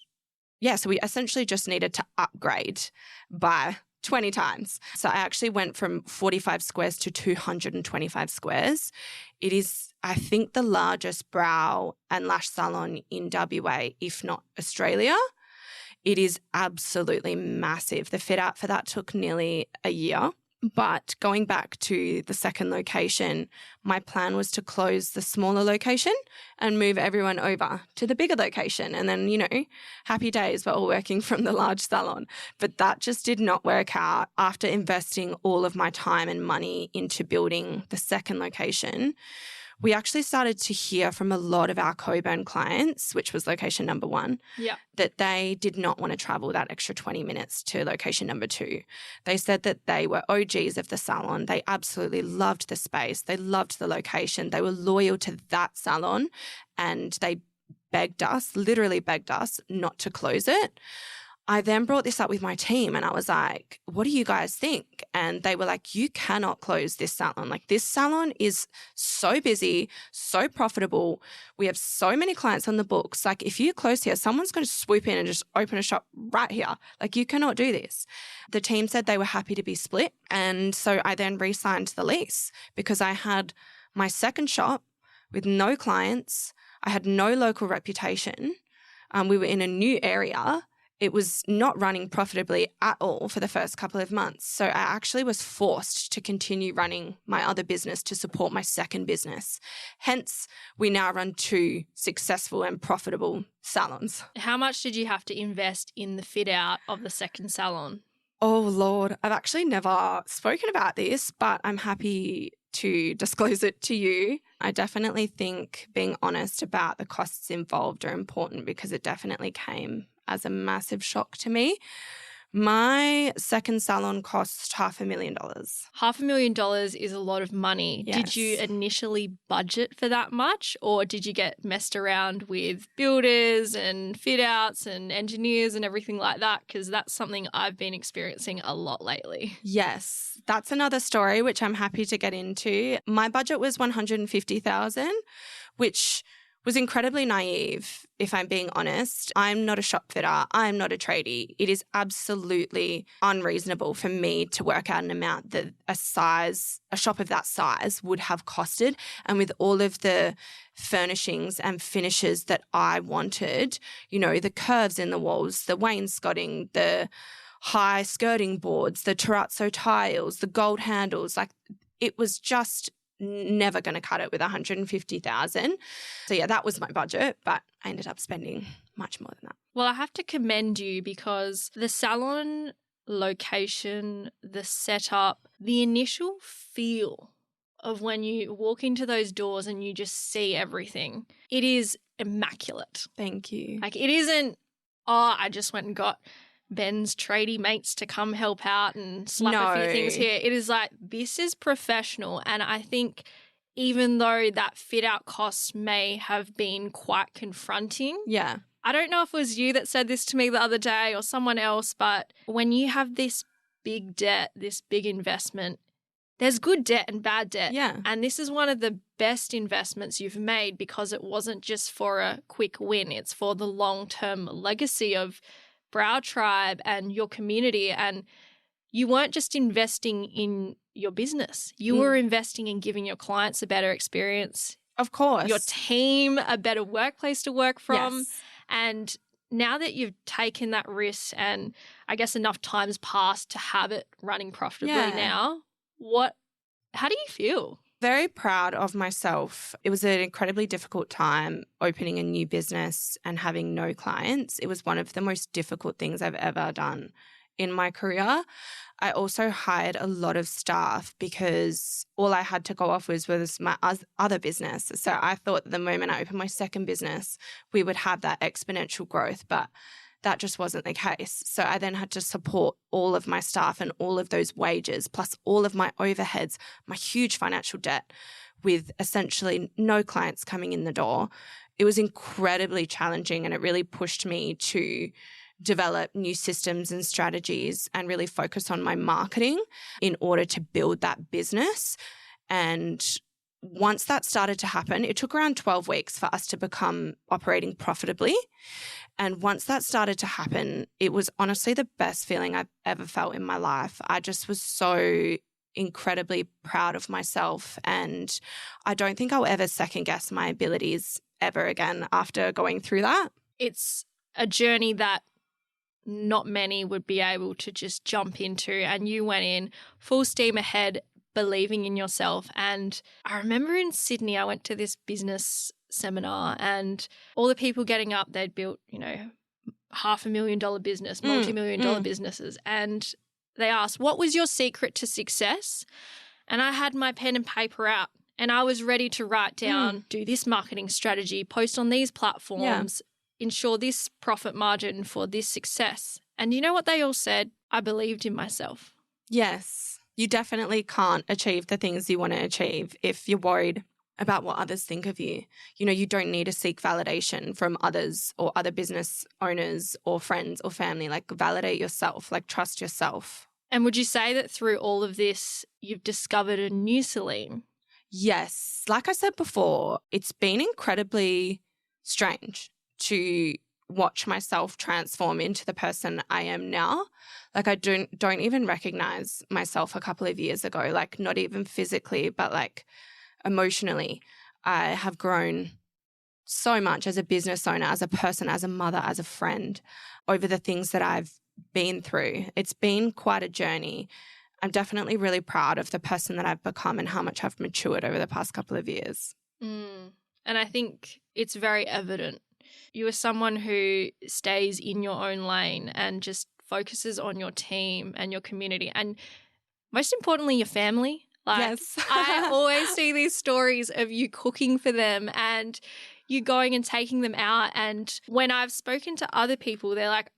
yeah, so we essentially just needed to upgrade by 20 times. So I actually went from 45 squares to 225 squares. It is, I think, the largest brow and lash salon in WA, if not Australia. It is absolutely massive. The fit out for that took nearly a year. But going back to the second location, my plan was to close the smaller location and move everyone over to the bigger location. And then, happy days, we're all working from the large salon. But that just did not work out. After investing all of my time and money into building the second location, we actually started to hear from a lot of our Coburn clients, which was location number 1, that they did not want to travel that extra 20 minutes to location number 2. They said that they were OGs of the salon. They absolutely loved the space. They loved the location. They were loyal to that salon and they literally begged us not to close it. I then brought this up with my team and I was like, what do you guys think? And they were like, you cannot close this salon. Like, this salon is so busy, so profitable. We have so many clients on the books. Like, if you close here, someone's going to swoop in and just open a shop right here. Like, you cannot do this. The team said they were happy to be split. And so I then re-signed the lease because I had my second shop with no clients. I had no local reputation. We were in a new area. It was not running profitably at all for the first couple of months. So I actually was forced to continue running my other business to support my second business. Hence, we now run 2 successful and profitable salons. How much did you have to invest in the fit out of the second salon? Oh, Lord. I've actually never spoken about this, but I'm happy to disclose it to you. I definitely think being honest about the costs involved are important because it definitely came as a massive shock to me. My second salon cost $500,000. $500,000 is a lot of money. Yes. Did you initially budget for that much, or did you get messed around with builders and fit outs and engineers and everything like that? Because that's something I've been experiencing a lot lately. Yes, that's another story which I'm happy to get into. My budget was $150,000, which was incredibly naive, if I'm being honest. I'm not a shop fitter. I'm not a tradie. It is absolutely unreasonable for me to work out an amount that a shop of that size would have costed. And with all of the furnishings and finishes that I wanted, the curves in the walls, the wainscoting, the high skirting boards, the terrazzo tiles, the gold handles, like, it was just never going to cut it with $150,000. So yeah, that was my budget, but I ended up spending much more than that. Well, I have to commend you because the salon location, the setup, the initial feel of when you walk into those doors and you just see everything, it is immaculate. Thank you. Like, it isn't, I just went and got Ben's tradie mates to come help out and slap a few things here. It is like, this is professional. And I think even though that fit out cost may have been quite confronting. Yeah. I don't know if it was you that said this to me the other day or someone else, but when you have this big debt, this big investment, there's good debt and bad debt. Yeah. And this is one of the best investments you've made because it wasn't just for a quick win. It's for the long-term legacy of Brow Tribe and your community. And you weren't just investing in your business. You were investing in giving your clients a better experience. Of course. Your team a better workplace to work from. Yes. And now that you've taken that risk and I guess enough time's passed to have it running profitably now, how do you feel? Very proud of myself. It was an incredibly difficult time opening a new business and having no clients. It was one of the most difficult things I've ever done in my career. I also hired a lot of staff because all I had to go off was my other business. So I thought the moment I opened my second business, we would have that exponential growth, but that just wasn't the case. So I then had to support all of my staff and all of those wages, plus all of my overheads, my huge financial debt, with essentially no clients coming in the door. It was incredibly challenging and it really pushed me to develop new systems and strategies and really focus on my marketing in order to build that business. And once that started to happen, it took around 12 weeks for us to become operating profitably. And once that started to happen, it was honestly the best feeling I've ever felt in my life. I just was so incredibly proud of myself, and I don't think I'll ever second guess my abilities ever again after going through that. It's a journey that not many would be able to just jump into, and you went in full steam ahead, believing in yourself. And I remember in Sydney, I went to this business seminar, and all the people getting up, they'd built, $500,000 business, multi-million-dollar businesses. And they asked, what was your secret to success? And I had my pen and paper out, and I was ready to write down, do this marketing strategy, post on these platforms, ensure this profit margin for this success. And you know what they all said? I believed in myself. Yes. You definitely can't achieve the things you want to achieve if you're worried about what others think of you. You don't need to seek validation from others or other business owners or friends or family. Like, validate yourself, like, trust yourself. And would you say that through all of this, you've discovered a new Celine? Yes. Like I said before, it's been incredibly strange to watch myself transform into the person I am now. Like, I don't even recognize myself a couple of years ago, like, not even physically, but like emotionally. I have grown so much as a business owner, as a person, as a mother, as a friend, over the things that I've been through. It's been quite a journey. I'm definitely really proud of the person that I've become and how much I've matured over the past couple of years. And I think it's very evident. You are someone who stays in your own lane and just focuses on your team and your community, and most importantly, your family. Like, yes. I always see these stories of you cooking for them and you going and taking them out. And when I've spoken to other people, they're like,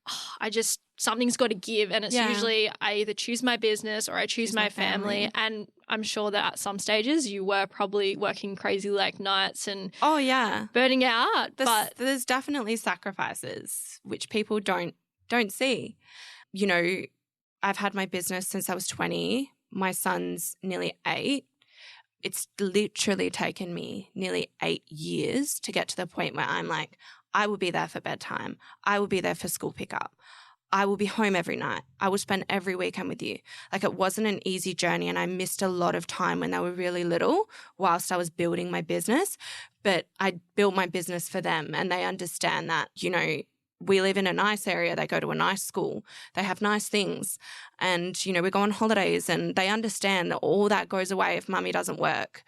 something's got to give. And it's usually I either choose my business or I choose my family. And I'm sure that at some stages you were probably working crazy like nights and burning out. But there's definitely sacrifices which people don't see. I've had my business since I was 20. My son's nearly 8. It's literally taken me nearly 8 years to get to the point where I'm like, I will be there for bedtime. I will be there for school pickup. I will be home every night. I will spend every weekend with you. Like, it wasn't an easy journey, and I missed a lot of time when they were really little whilst I was building my business. But I built my business for them, and they understand that, we live in a nice area. They go to a nice school. They have nice things. And, we go on holidays, and they understand that all that goes away if mummy doesn't work.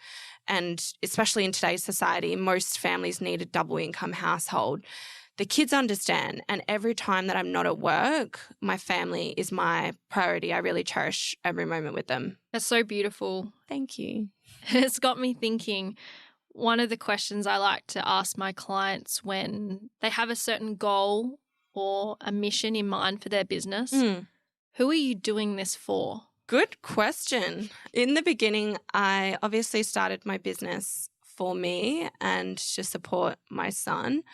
And especially in today's society, most families need a double income household. The kids understand. And every time that I'm not at work, my family is my priority. I really cherish every moment with them. That's so beautiful. Thank you. It's got me thinking. One of the questions I like to ask my clients when they have a certain goal or a mission in mind for their business, who are you doing this for? Good question. In the beginning, I obviously started my business for me and to support my son.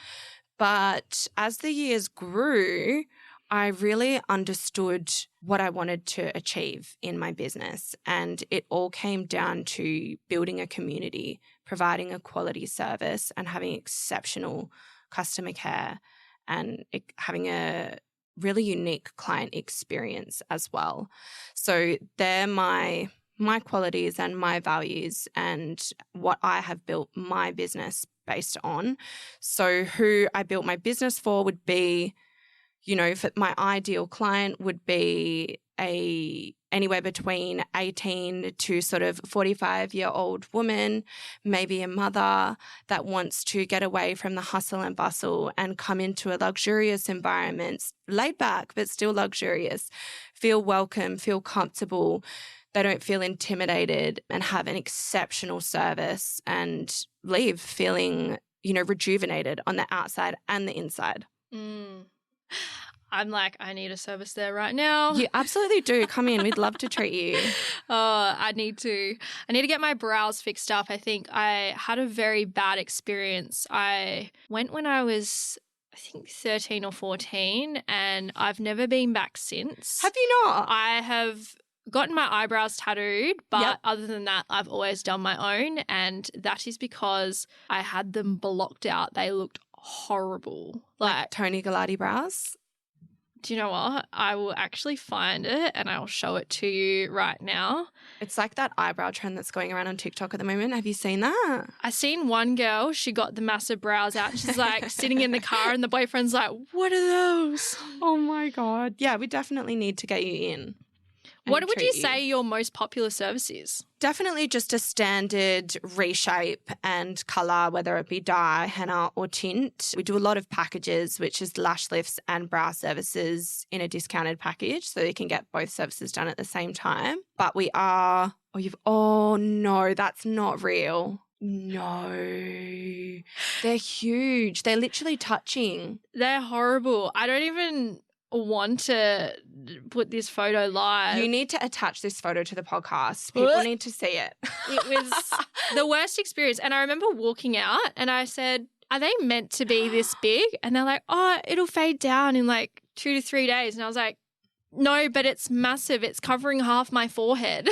But as the years grew, I really understood what I wanted to achieve in my business. And it all came down to building a community, providing a quality service, and having exceptional customer care and having a really unique client experience as well. So they're my qualities and my values and what I have built my business based on. So who I built my business for would be, for my ideal client would be anywhere between 18 to sort of 45-year-old woman, maybe a mother that wants to get away from the hustle and bustle and come into a luxurious environment, laid back but still luxurious, feel welcome, feel comfortable. They don't feel intimidated and have an exceptional service and leave feeling, rejuvenated on the outside and the inside. I'm like, I need a service there right now. You absolutely do. Come in. We'd love to treat you. I need to get my brows fixed up. I think I had a very bad experience. I went when I was I think 13 or 14, and I've never been back since. Have you not? I have gotten my eyebrows tattooed, but Yep. other than that, I've always done my own, and that is because I had them blocked out. They looked horrible. Like Tony Galati brows? Do you know what? I will actually find it and I'll show it to you right now. It's like that eyebrow trend that's going around on TikTok at the moment. Have you seen that? I seen one girl, she got the massive brows out. She's like sitting in the car and the boyfriend's like, what are those? Oh my God. Yeah, we definitely need to get you in. What would you say your most popular service is? Definitely just a standard reshape and colour, whether it be dye, henna or tint. We do a lot of packages, which is lash lifts and brow services in a discounted package, so you can get both services done at the same time. But we are, oh no, that's not real. No, they're huge. They're literally touching. They're horrible. I don't even want to put this photo live. You need to attach this photo to the podcast. People need to see it. It was the worst experience. And I remember walking out and I said, are they meant to be this big? And they're like, oh, it'll fade down in like 2 to 3 days. And I was like, no, but it's massive. It's covering half my forehead.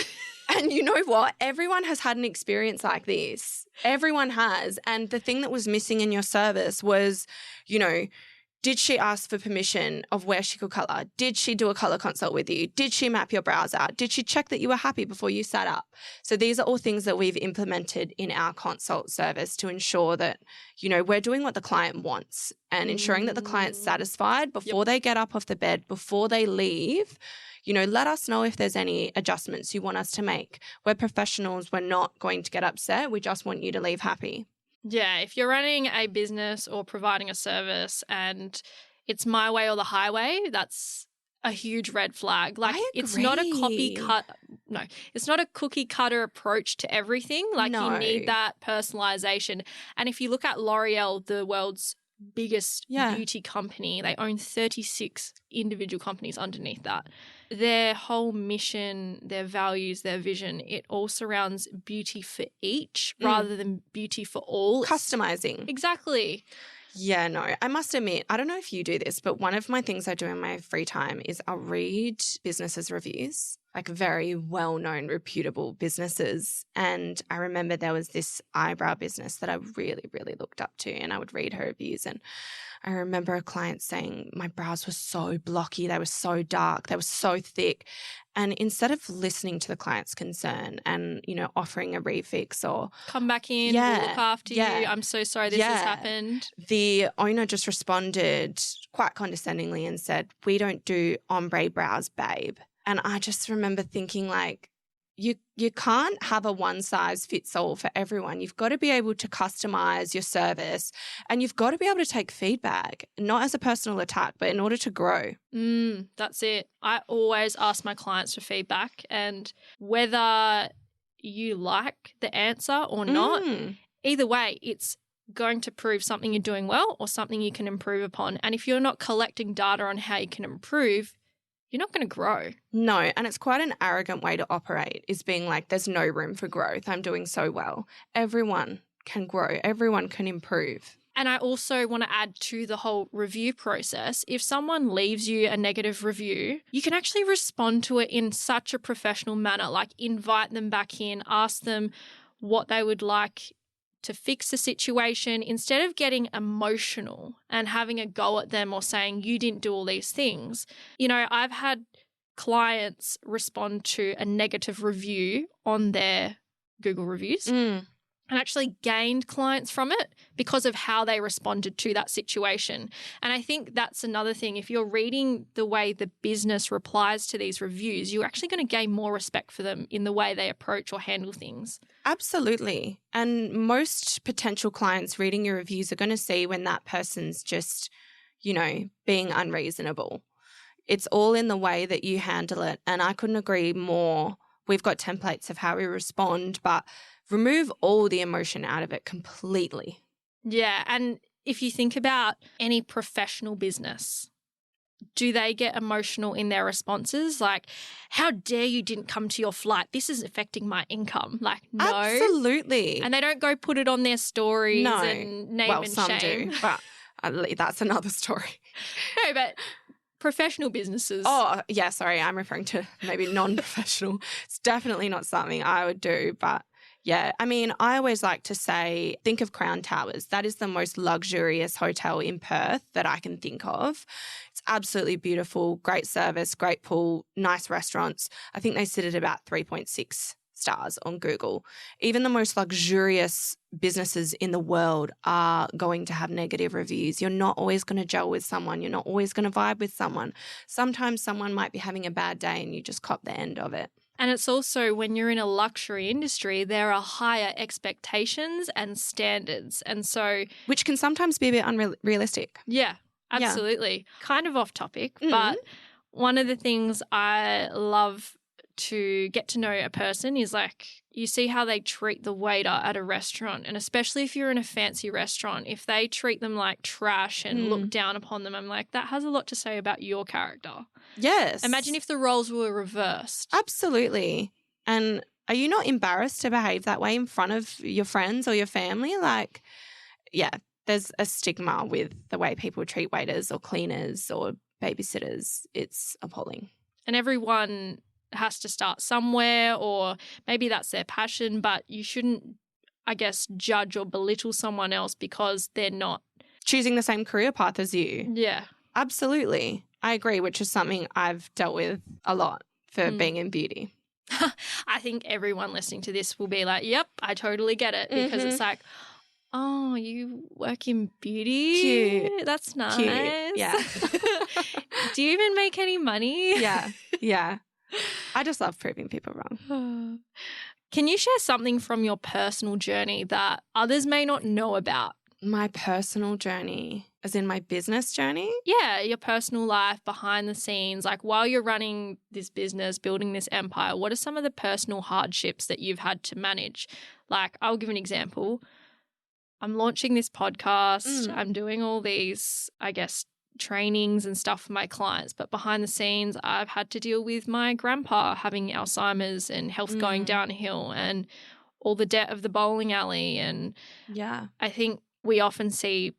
And you know what? Everyone has had an experience like this. Everyone has. And the thing that was missing in your service was, did she ask for permission of where she could colour? Did she do a colour consult with you? Did she map your brows out? Did she check that you were happy before you sat up? So these are all things that we've implemented in our consult service to ensure that, we're doing what the client wants and ensuring that the client's satisfied before they get up off the bed, before they leave. Let us know if there's any adjustments you want us to make. We're professionals. We're not going to get upset. We just want you to leave happy. Yeah, if you're running a business or providing a service and it's my way or the highway, that's a huge red flag. Like, it's not a it's not a cookie cutter approach to everything. Like, you need that personalization. And if you look at L'Oreal, the world's biggest beauty company, they own 36 individual companies underneath that. Their whole mission, their values, their vision, it all surrounds beauty for each rather than beauty for all. Customizing. Exactly. Yeah, no, I must admit, I don't know if you do this, but one of my things I do in my free time is I'll read businesses' reviews, like very well-known, reputable businesses. And I remember there was this eyebrow business that I really, really looked up to, and I would read her reviews. And I remember a client saying my brows were so blocky, they were so dark, they were so thick. And instead of listening to the client's concern and, offering a refix or come back in, we'll look after you, I'm so sorry this has happened. The owner just responded quite condescendingly and said, we don't do ombre brows, babe. And I just remember thinking, like, you can't have a one-size-fits-all for everyone. You've got to be able to customize your service, and you've got to be able to take feedback, not as a personal attack, but in order to grow. That's it. I always ask my clients for feedback, and whether you like the answer or not, either way, it's going to prove something you're doing well or something you can improve upon. And if you're not collecting data on how you can improve, you're not going to grow. No, and it's quite an arrogant way to operate, is being like, there's no room for growth. I'm doing so well. Everyone can grow. Everyone can improve. And I also want to add to the whole review process, if someone leaves you a negative review, you can actually respond to it in such a professional manner, like invite them back in, ask them what they would like to fix the situation, instead of getting emotional and having a go at them or saying you didn't do all these things. I've had clients respond to a negative review on their Google reviews and actually gained clients from it because of how they responded to that situation. And I think that's another thing. If you're reading the way the business replies to these reviews, you're actually going to gain more respect for them in the way they approach or handle things. Absolutely. And most potential clients reading your reviews are going to see when that person's just, being unreasonable. It's all in the way that you handle it. And I couldn't agree more. We've got templates of how we respond, but remove all the emotion out of it completely. Yeah. And if you think about any professional business, do they get emotional in their responses? Like, how dare you didn't come to your flight? This is affecting my income. Like, no. Absolutely. And they don't go put it on their stories and name and some shame. do, but That's another story. No, but professional businesses. Oh, yeah, sorry. I'm referring to maybe non-professional. It's definitely not something I would do. But yeah, I mean, I always like to say, think of Crown Towers. That is the most luxurious hotel in Perth that I can think of. It's absolutely beautiful, great service, great pool, nice restaurants. I think they sit at about 3.6 stars on Google. Even the most luxurious businesses in the world are going to have negative reviews. You're not always going to gel with someone. You're not always going to vibe with someone. Sometimes someone might be having a bad day and you just cop the end of it. And it's also when you're in a luxury industry, there are higher expectations and standards. And so, which can sometimes be a bit unrealistic. Yeah, absolutely. Yeah. Kind of off topic, but one of the things I love to get to know a person is like you see how they treat the waiter at a restaurant, and especially if you're in a fancy restaurant, if they treat them like trash and look down upon them, I'm like, that has a lot to say about your character. Yes. Imagine if the roles were reversed. Absolutely. And are you not embarrassed to behave that way in front of your friends or your family? Like, yeah, there's a stigma with the way people treat waiters or cleaners or babysitters. It's appalling. And everyone has to start somewhere, or maybe that's their passion, but you shouldn't, I guess, judge or belittle someone else because they're not choosing the same career path as you. Yeah. Absolutely. I agree, which is something I've dealt with a lot for being in beauty. I think everyone listening to this will be like, yep, I totally get it, because it's like, oh, you work in beauty? Cute. That's nice. Cute. Yeah. Do you even make any money? Yeah. Yeah. I just love proving people wrong. Can you share something from your personal journey that others may not know about? My personal journey, as in my business journey? Yeah, your personal life, behind the scenes. Like while you're running this business, building this empire, what are some of the personal hardships that you've had to manage? Like I'll give an example. I'm launching this podcast. I'm doing all these, I guess, trainings and stuff for my clients, but behind the scenes I've had to deal with my grandpa having Alzheimer's and health going downhill and all the debt of the bowling alley. And yeah, I think we often see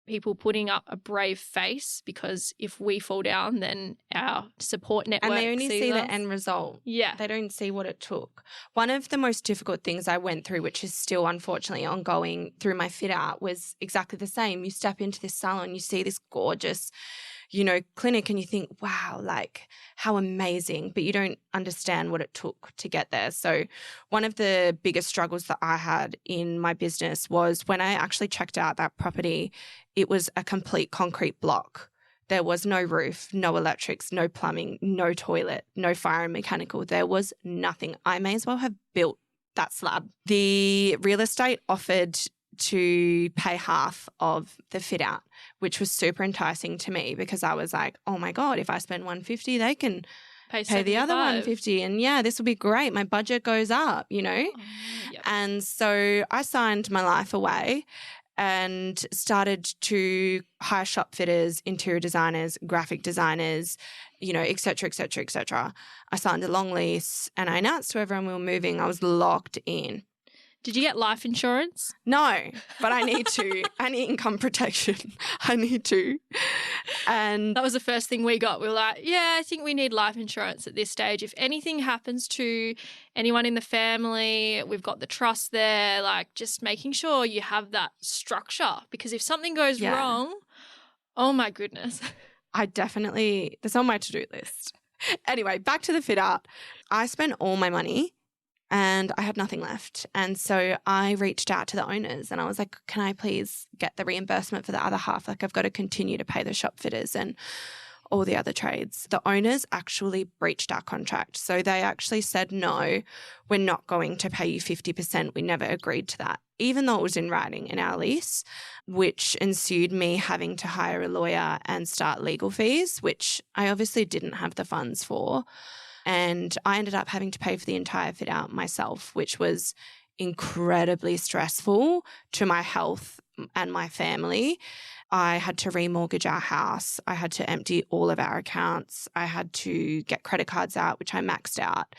people putting up a brave face because if we fall down, then our support network and they only see us. the end result. Yeah. They don't see what it took. One of the most difficult things I went through, which is still unfortunately ongoing through my fit out, was exactly the same. You step into this salon, you see this gorgeous, clinic, and you think, wow, like how amazing, but you don't understand what it took to get there. So one of the biggest struggles that I had in my business was when I actually checked out that property, it was a complete concrete block. There was no roof, no electrics, no plumbing, no toilet, no fire and mechanical. There was nothing. I may as well have built that slab. The real estate offered to pay half of the fit out, which was super enticing to me because I was like, oh my God, if I spend $150, they can pay the other $150. And yeah, this will be great. My budget goes up, Yep. And so I signed my life away and started to hire shop fitters, interior designers, graphic designers, et cetera, et cetera, et cetera. I signed a long lease and I announced to everyone we were moving. I was locked in. Did you get life insurance? No, but I need to. I need income protection. I need to. And that was the first thing we got. We were like, yeah, I think we need life insurance at this stage. If anything happens to anyone in the family, we've got the trust there, like just making sure you have that structure, because if something goes wrong, oh my goodness. That's on my to-do list. Anyway, back to the fit out. I spent all my money and I had nothing left. And so I reached out to the owners and I was like, can I please get the reimbursement for the other half? Like I've got to continue to pay the shop fitters and all the other trades. The owners actually breached our contract. So they actually said, no, we're not going to pay you 50%. We never agreed to that, even though it was in writing in our lease, which ensued me having to hire a lawyer and start legal fees, which I obviously didn't have the funds for. And I ended up having to pay for the entire fit out myself, which was incredibly stressful to my health and my family. I had to remortgage our house. I had to empty all of our accounts. I had to get credit cards out, which I maxed out.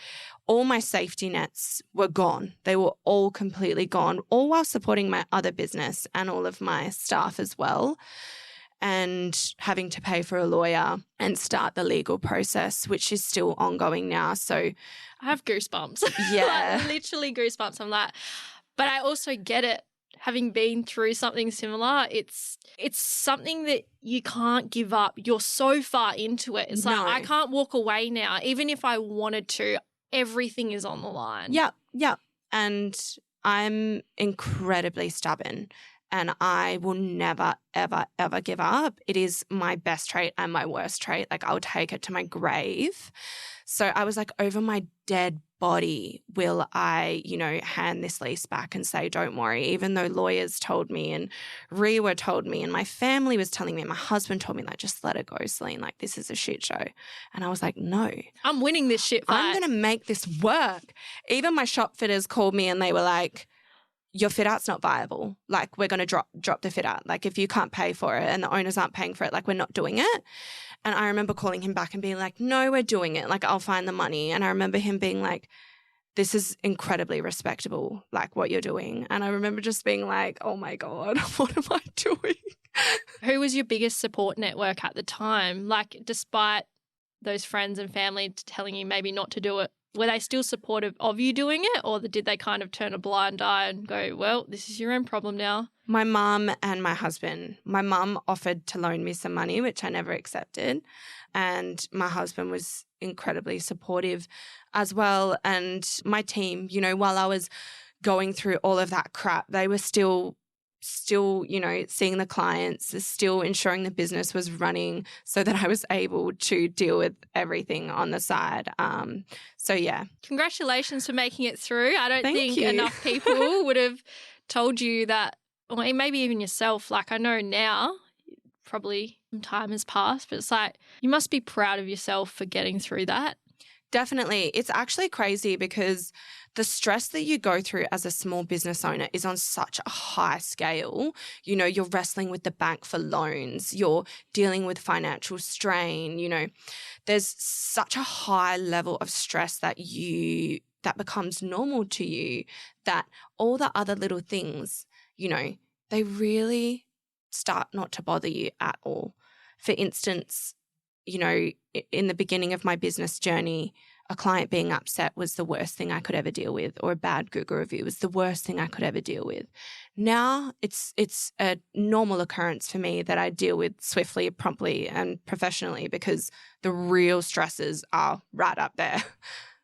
All my safety nets were gone. They were all completely gone, all while supporting my other business and all of my staff as well. and having to pay for a lawyer and start the legal process, which is still ongoing now. So I have goosebumps. yeah, Like, literally goosebumps. I'm like, but I also get it. Having been through something similar, it's something that you can't give up. You're so far into it. It's like, I can't walk away now. Even if I wanted to, everything is on the line. Yeah. And I'm incredibly stubborn and I will never, ever, ever give up. It is my best trait and my worst trait. Like, I'll take it to my grave. So I was like, over my dead body will I, hand this lease back and say, don't worry, even though lawyers told me and Rewa told me and my family was telling me and my husband told me, like, just let it go, Celine, like, this is a shit show. And I was like, no. I'm winning this shit fight. I'm going to make this work. Even my shop fitters called me and they were like, your fit out's not viable. Like, we're going to drop the fit out. Like, if you can't pay for it and the owners aren't paying for it, like, we're not doing it. And I remember calling him back and being like, no, we're doing it. Like, I'll find the money. And I remember him being like, this is incredibly respectable, like, what you're doing. And I remember just being like, oh my God, what am I doing? Who was your biggest support network at the time? Like, despite those friends and family telling you maybe not to do it, were they still supportive of you doing it, or did they kind of turn a blind eye and go, well, this is your own problem now? My mum and my husband. My mum offered to loan me some money, which I never accepted. And my husband was incredibly supportive as well. And my team, while I was going through all of that crap, they were still, seeing the clients, still ensuring the business was running so that I was able to deal with everything on the side. So, yeah. Congratulations for making it through. I don't think you. enough people would have told you that, or maybe even yourself. Like, I know now, probably some time has passed, but it's like, you must be proud of yourself for getting through that. Definitely. It's actually crazy because the stress that you go through as a small business owner is on such a high scale. You're wrestling with the bank for loans. You're dealing with financial strain. There's such a high level of stress that becomes normal to you, that all the other little things, they really start not to bother you at all. For instance, in the beginning of my business journey, a client being upset was the worst thing I could ever deal with, or a bad Google review was the worst thing I could ever deal with. Now it's a normal occurrence for me that I deal with swiftly, promptly, and professionally, because the real stresses are right up there.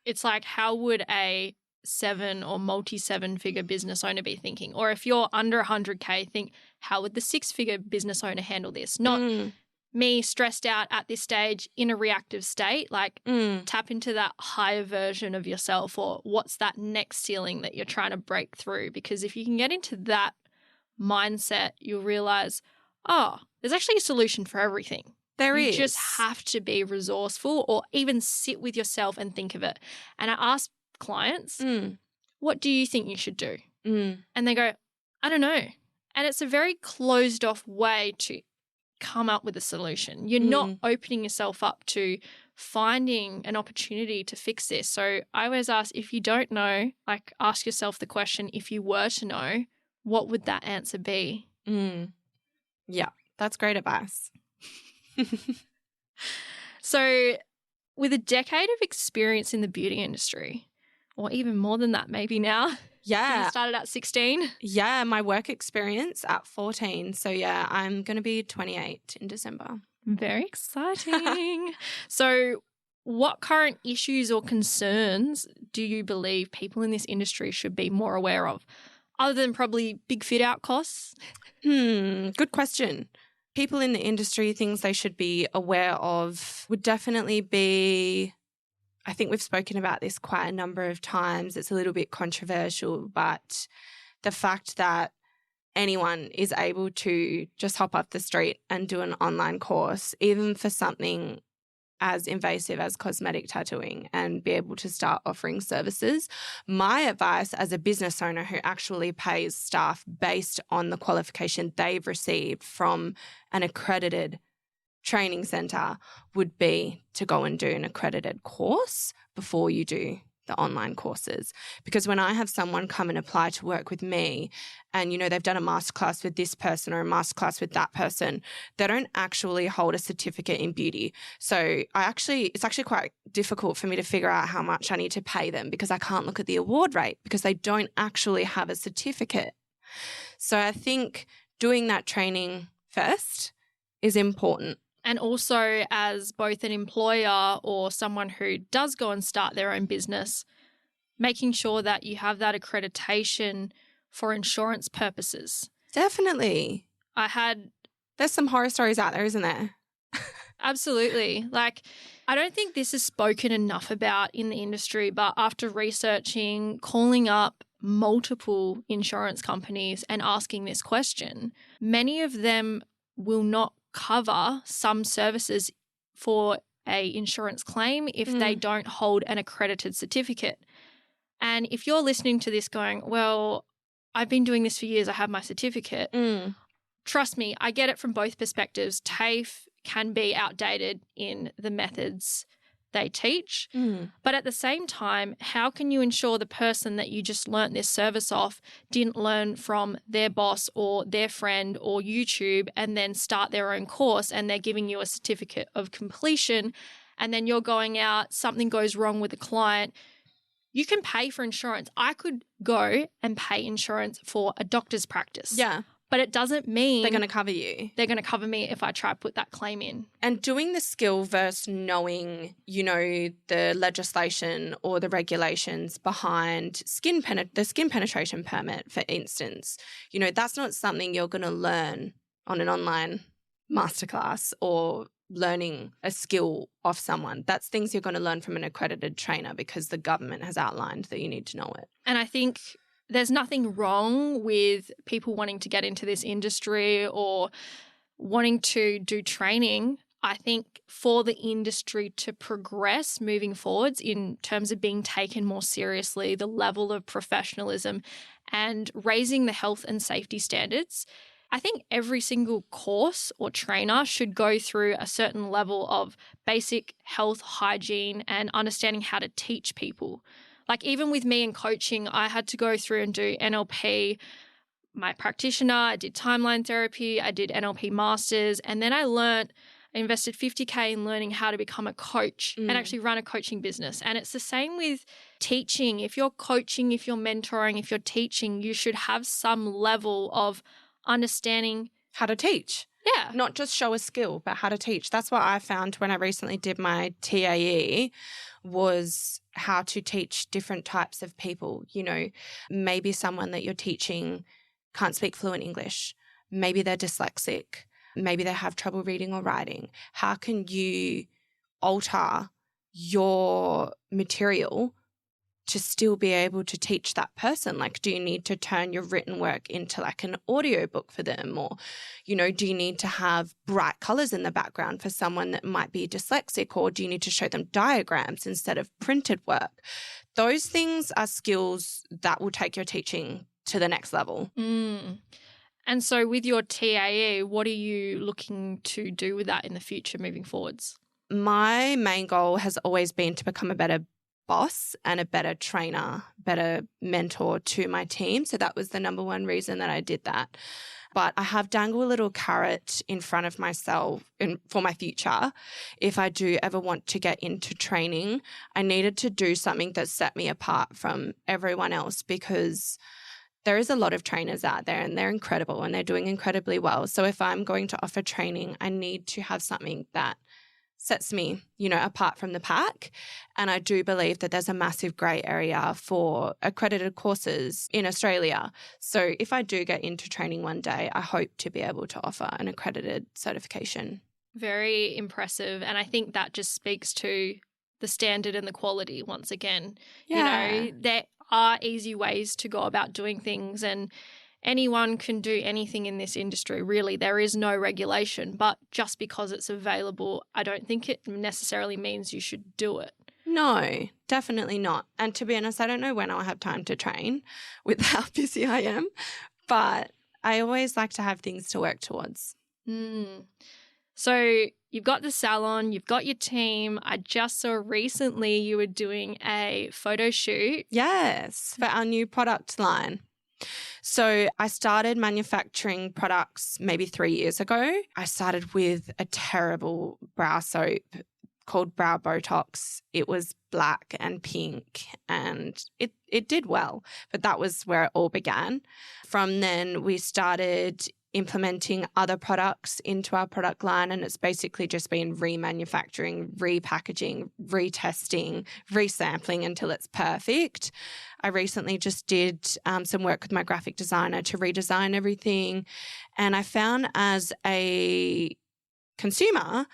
It's like, how would a 7 or multi-7-figure business owner be thinking? Or if you're under 100K, think, how would the 6-figure business owner handle this? Not me stressed out at this stage in a reactive state. Like, tap into that higher version of yourself, or what's that next ceiling that you're trying to break through. Because if you can get into that mindset, you'll realize, there's actually a solution for everything. There is. You just have to be resourceful, or even sit with yourself and think of it. And I ask clients, what do you think you should do? And they go, I don't know. And it's a very closed off way to come up with a solution. You're not opening yourself up to finding an opportunity to fix this. So I always ask, if you don't know, like, ask yourself the question, if you were to know, what would that answer be? Yeah, that's great advice. So with a decade of experience in the beauty industry, or even more than that maybe now. Yeah. You started at 16? Yeah, my work experience at 14. So, yeah, I'm going to be 28 in December. Very exciting. So what current issues or concerns do you believe people in this industry should be more aware of, other than probably big fit-out costs? Good question. People in the industry, things they should be aware of would definitely be, I think we've spoken about this quite a number of times. It's a little bit controversial, but the fact that anyone is able to just hop up the street and do an online course, even for something as invasive as cosmetic tattooing, and be able to start offering services. My advice as a business owner who actually pays staff based on the qualification they've received from an accredited training centre would be to go and do an accredited course before you do the the online courses. Because when I have someone come and apply to work with me and, you know, they've done a masterclass with this person or a masterclass with that person, they don't actually hold a certificate in beauty. So it's actually quite difficult for me to figure out how much I need to pay them because I can't look at the award rate because they don't actually have a certificate. So I think doing that training first is important. And also as both an employer or someone who does go and start their own business, making sure that you have that accreditation for insurance purposes. Definitely. There's some horror stories out there, isn't there? Absolutely. Like, I don't think this is spoken enough about in the industry, but after researching, calling up multiple insurance companies and asking this question, many of them will not cover some services for a insurance claim if they don't hold an accredited certificate. And if you're listening to this going, well, I've been doing this for years, I have my certificate. Trust me, I get it from both perspectives. TAFE can be outdated in the methods they teach. But at the same time, how can you ensure the person that you just learnt this service off didn't learn from their boss or their friend or YouTube and then start their own course and they're giving you a certificate of completion and then you're going out, something goes wrong with a client. You can pay for insurance. I could go and pay insurance for a doctor's practice. Yeah. But it doesn't mean they're going to cover you. They're going to cover me if I try to put that claim in. And doing the skill versus knowing, you know, the legislation or the regulations behind the skin penetration permit, for instance, you know, that's not something you're going to learn on an online masterclass or learning a skill off someone. That's things you're going to learn from an accredited trainer because the government has outlined that you need to know it. And I think there's nothing wrong with people wanting to get into this industry or wanting to do training. I think for the industry to progress moving forwards in terms of being taken more seriously, the level of professionalism and raising the health and safety standards, I think every single course or trainer should go through a certain level of basic health, hygiene, and understanding how to teach people. Like even with me in coaching, I had to go through and do NLP, my practitioner, I did timeline therapy, I did NLP masters, and then I invested $50,000 in learning how to become a coach and actually run a coaching business. And it's the same with teaching. If you're coaching, if you're mentoring, if you're teaching, you should have some level of understanding how to teach. Yeah. Not just show a skill, but how to teach. That's what I found when I recently did my TAE was how to teach different types of people. You know, maybe someone that you're teaching can't speak fluent English. Maybe they're dyslexic. Maybe they have trouble reading or writing. How can you alter your material to still be able to teach that person? Like, do you need to turn your written work into like an audio book for them? Or, you know, do you need to have bright colors in the background for someone that might be dyslexic? Or do you need to show them diagrams instead of printed work? Those things are skills that will take your teaching to the next level. And so with your TAE, what are you looking to do with that in the future moving forwards? My main goal has always been to become a better boss and a better trainer, better mentor to my team. So that was the number one reason that I did that. But I have dangled a little carrot in front of myself for my future. If I do ever want to get into training, I needed to do something that set me apart from everyone else because there is a lot of trainers out there and they're incredible and they're doing incredibly well. So if I'm going to offer training, I need to have something that sets me, you know, apart from the pack. And I do believe that there's a massive grey area for accredited courses in Australia. So if I do get into training one day, I hope to be able to offer an accredited certification. Very impressive. And I think that just speaks to the standard and the quality once again. Yeah. You know, there are easy ways to go about doing things and anyone can do anything in this industry, really. There is no regulation, but just because it's available, I don't think it necessarily means you should do it. No, definitely not. And to be honest, I don't know when I'll have time to train with how busy I am, but I always like to have things to work towards. So you've got the salon, you've got your team. I just saw recently you were doing a photo shoot. Yes, for our new product line. So I started manufacturing products maybe 3 years ago. I started with a terrible brow soap called Brow Botox. It was black and pink and it did well, but that was where it all began. From then we started implementing other products into our product line, and it's basically just been remanufacturing, repackaging, retesting, resampling until it's perfect. I recently just did some work with my graphic designer to redesign everything, and I found as a consumer,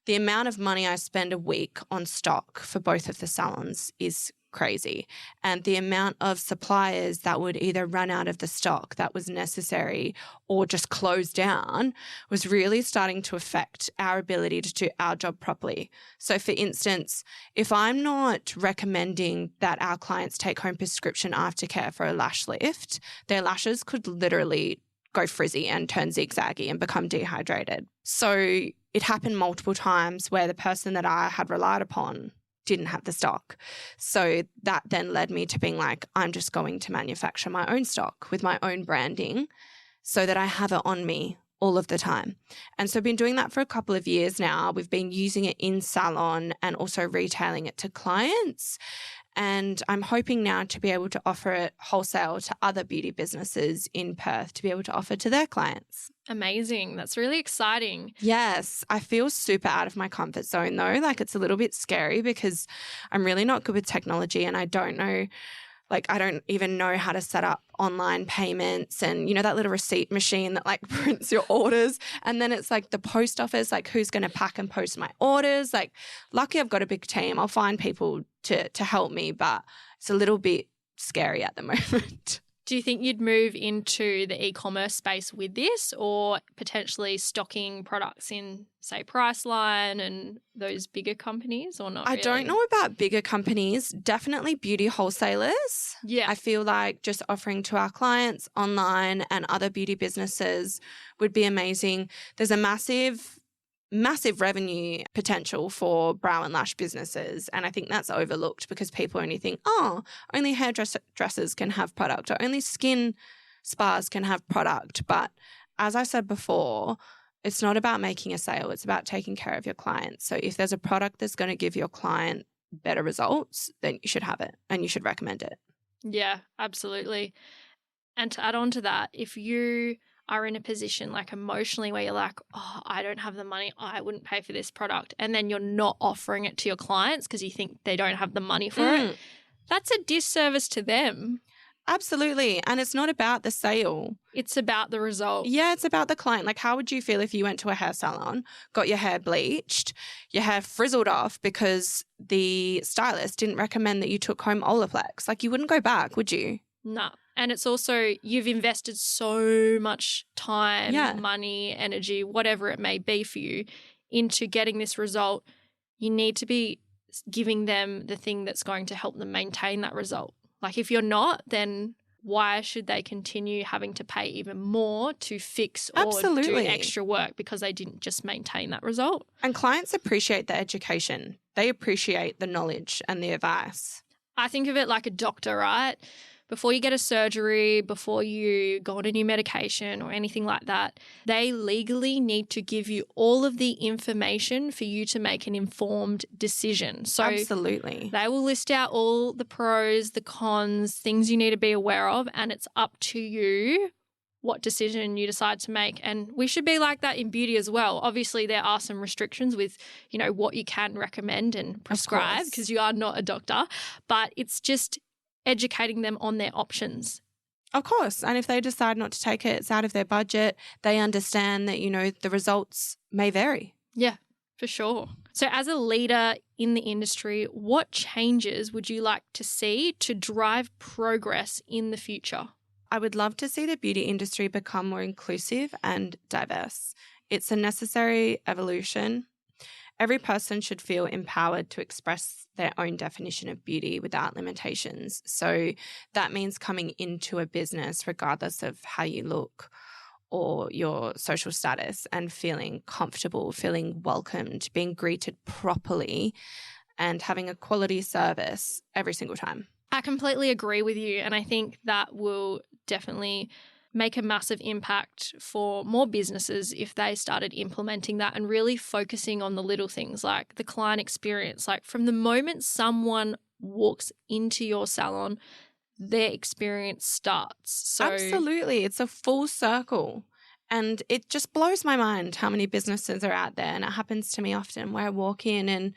the amount of money I spend a week on stock for both of the salons is crazy. And the amount of suppliers that would either run out of the stock that was necessary or just close down was really starting to affect our ability to do our job properly. So for instance, if I'm not recommending that our clients take home prescription aftercare for a lash lift, their lashes could literally go frizzy and turn zigzaggy and become dehydrated. So it happened multiple times where the person that I had relied upon didn't have the stock. So that then led me to being like, I'm just going to manufacture my own stock with my own branding so that I have it on me all of the time. And so I've been doing that for a couple of years now. We've been using it in salon and also retailing it to clients. And I'm hoping now to be able to offer it wholesale to other beauty businesses in Perth to be able to offer to their clients. Amazing. That's really exciting. Yes. I feel super out of my comfort zone though. Like it's a little bit scary because I'm really not good with technology and I don't know, like I don't even know how to set up online payments and, you know, that little receipt machine that like prints your orders. And then it's like the post office, like who's going to pack and post my orders? Like lucky I've got a big team. I'll find people to help me, but it's a little bit scary at the moment. Do you think you'd move into the e-commerce space with this or potentially stocking products in, say, Priceline and those bigger companies or not I really? don't know about bigger companies, definitely beauty wholesalers. Yeah. I feel like just offering to our clients online and other beauty businesses would be amazing. There's a massive revenue potential for brow and lash businesses. And I think that's overlooked because people only think, oh, only hairdressers can have product or only skin spas can have product. But as I said before, it's not about making a sale. It's about taking care of your clients. So if there's a product that's going to give your client better results, then you should have it and you should recommend it. Yeah, absolutely. And to add on to that, if you are in a position like emotionally where you're like, oh, I don't have the money, I wouldn't pay for this product, and then you're not offering it to your clients because you think they don't have the money for it, that's a disservice to them. Absolutely. And it's not about the sale. It's about the result. Yeah, it's about the client. Like, how would you feel if you went to a hair salon, got your hair bleached, your hair frizzled off because the stylist didn't recommend that you took home Olaplex? Like, you wouldn't go back, would you? No. And it's also, you've invested so much time, money, energy, whatever it may be for you, into getting this result. You need to be giving them the thing that's going to help them maintain that result. Like if you're not, then why should they continue having to pay even more to fix or do extra work because they didn't just maintain that result? And clients appreciate the education. They appreciate the knowledge and the advice. I think of it like a doctor, right? Before you get a surgery, before you go on a new medication or anything like that, they legally need to give you all of the information for you to make an informed decision. So absolutely. They will list out all the pros, the cons, things you need to be aware of, and it's up to you what decision you decide to make. And we should be like that in beauty as well. Obviously, there are some restrictions with, you know, what you can recommend and prescribe because you are not a doctor, but it's just educating them on their options. Of course. And if they decide not to take it, it's out of their budget. They understand that, you know, the results may vary. Yeah, for sure. So as a leader in the industry, what changes would you like to see to drive progress in the future? I would love to see the beauty industry become more inclusive and diverse. It's a necessary evolution. Every person should feel empowered to express their own definition of beauty without limitations. So that means coming into a business, regardless of how you look or your social status and feeling comfortable, feeling welcomed, being greeted properly and having a quality service every single time. I completely agree with you. And I think that will definitely make a massive impact for more businesses if they started implementing that and really focusing on the little things like the client experience. Like from the moment someone walks into your salon, their experience starts. So Absolutely. It's a full circle. And it just blows my mind how many businesses are out there. And it happens to me often where I walk in and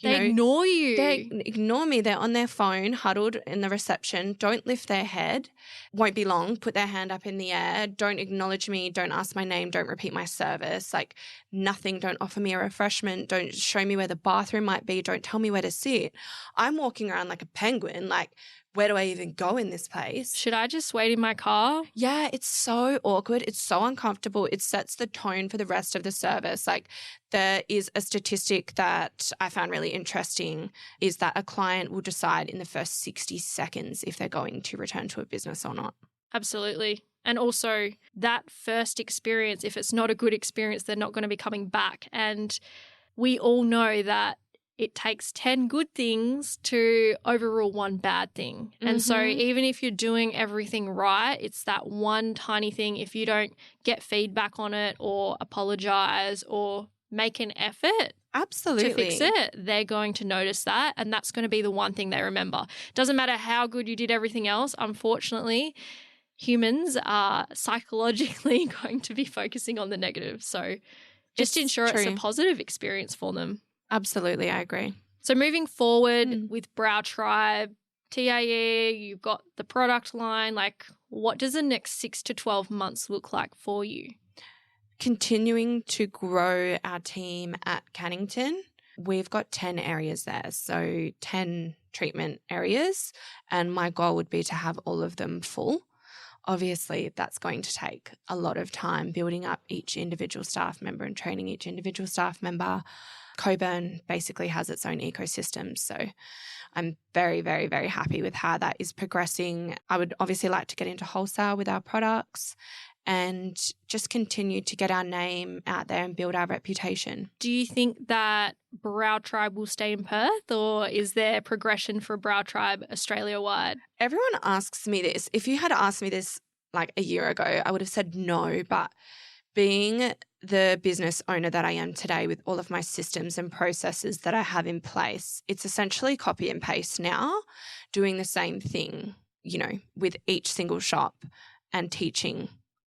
they ignore you. They ignore me. They're on their phone, huddled in the reception, don't lift their head, won't be long, put their hand up in the air, don't acknowledge me, don't ask my name, don't repeat my service, like nothing, don't offer me a refreshment, don't show me where the bathroom might be, don't tell me where to sit. I'm walking around like a penguin, like, where do I even go in this place? Should I just wait in my car? Yeah, it's so awkward. It's so uncomfortable. It sets the tone for the rest of the service. Like there is a statistic that I found really interesting is that a client will decide in the first 60 seconds if they're going to return to a business or not. Absolutely. And also that first experience, if it's not a good experience, they're not going to be coming back. And we all know that it takes 10 good things to overrule one bad thing. And so even if you're doing everything right, it's that one tiny thing. If you don't get feedback on it or apologize or make an effort Absolutely to fix it, they're going to notice that. And that's going to be the one thing they remember. Doesn't matter how good you did everything else. Unfortunately, humans are psychologically going to be focusing on the negative. So just ensure it's a positive experience for them. Absolutely, I agree. So moving forward with Brow Tribe, TAE, you've got the product line. Like, what does the next 6 to 12 months look like for you? Continuing to grow our team at Cannington. We've got 10 areas there, so 10 treatment areas, and my goal would be to have all of them full. Obviously, that's going to take a lot of time building up each individual staff member and training each individual staff member. Coburn basically has its own ecosystem. So I'm very, very, very happy with how that is progressing. I would obviously like to get into wholesale with our products and just continue to get our name out there and build our reputation. Do you think that Brow Tribe will stay in Perth, or is there progression for Brow Tribe Australia-wide? Everyone asks me this. If you had asked me this like a year ago, I would have said no, but being the business owner that I am today with all of my systems and processes that I have in place, it's essentially copy and paste now, doing the same thing, with each single shop and teaching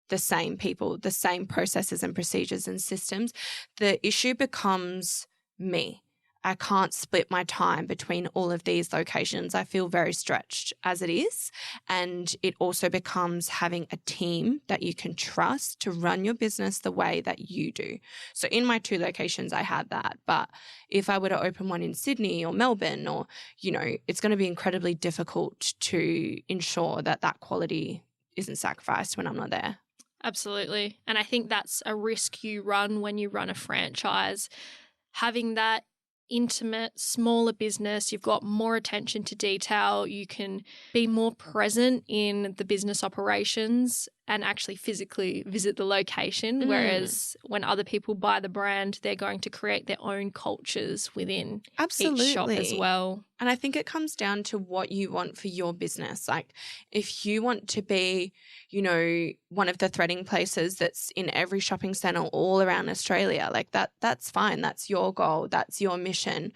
the same people, the same processes and procedures and systems. The issue becomes me. I can't split my time between all of these locations. I feel very stretched as it is. And it also becomes having a team that you can trust to run your business the way that you do. So in my 2 locations, I had that. But if I were to open one in Sydney or Melbourne or, it's going to be incredibly difficult to ensure that that quality isn't sacrificed when I'm not there. Absolutely. And I think that's a risk you run when you run a franchise. Having that intimate, smaller business, you've got more attention to detail, you can be more present in the business operations and actually physically visit the location. Whereas when other people buy the brand, they're going to create their own cultures within each shop as well. And I think it comes down to what you want for your business. Like if you want to be, one of the threading places that's in every shopping centre all around Australia, like that's fine. That's your goal. That's your mission.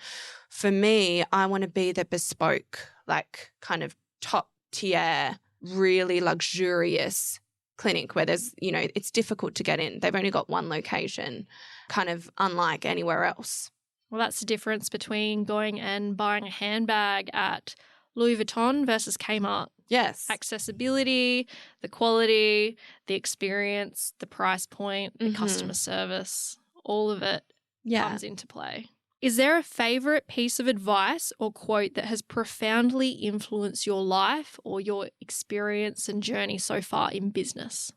For me, I want to be the bespoke, like kind of top tier, really luxurious clinic where there's, it's difficult to get in. They've only got one location, kind of unlike anywhere else. Well, that's the difference between going and buying a handbag at Louis Vuitton versus Kmart. Yes. Accessibility, the quality, the experience, the price point, the customer service, all of it comes into play. Is there a favourite piece of advice or quote that has profoundly influenced your life or your experience and journey so far in business?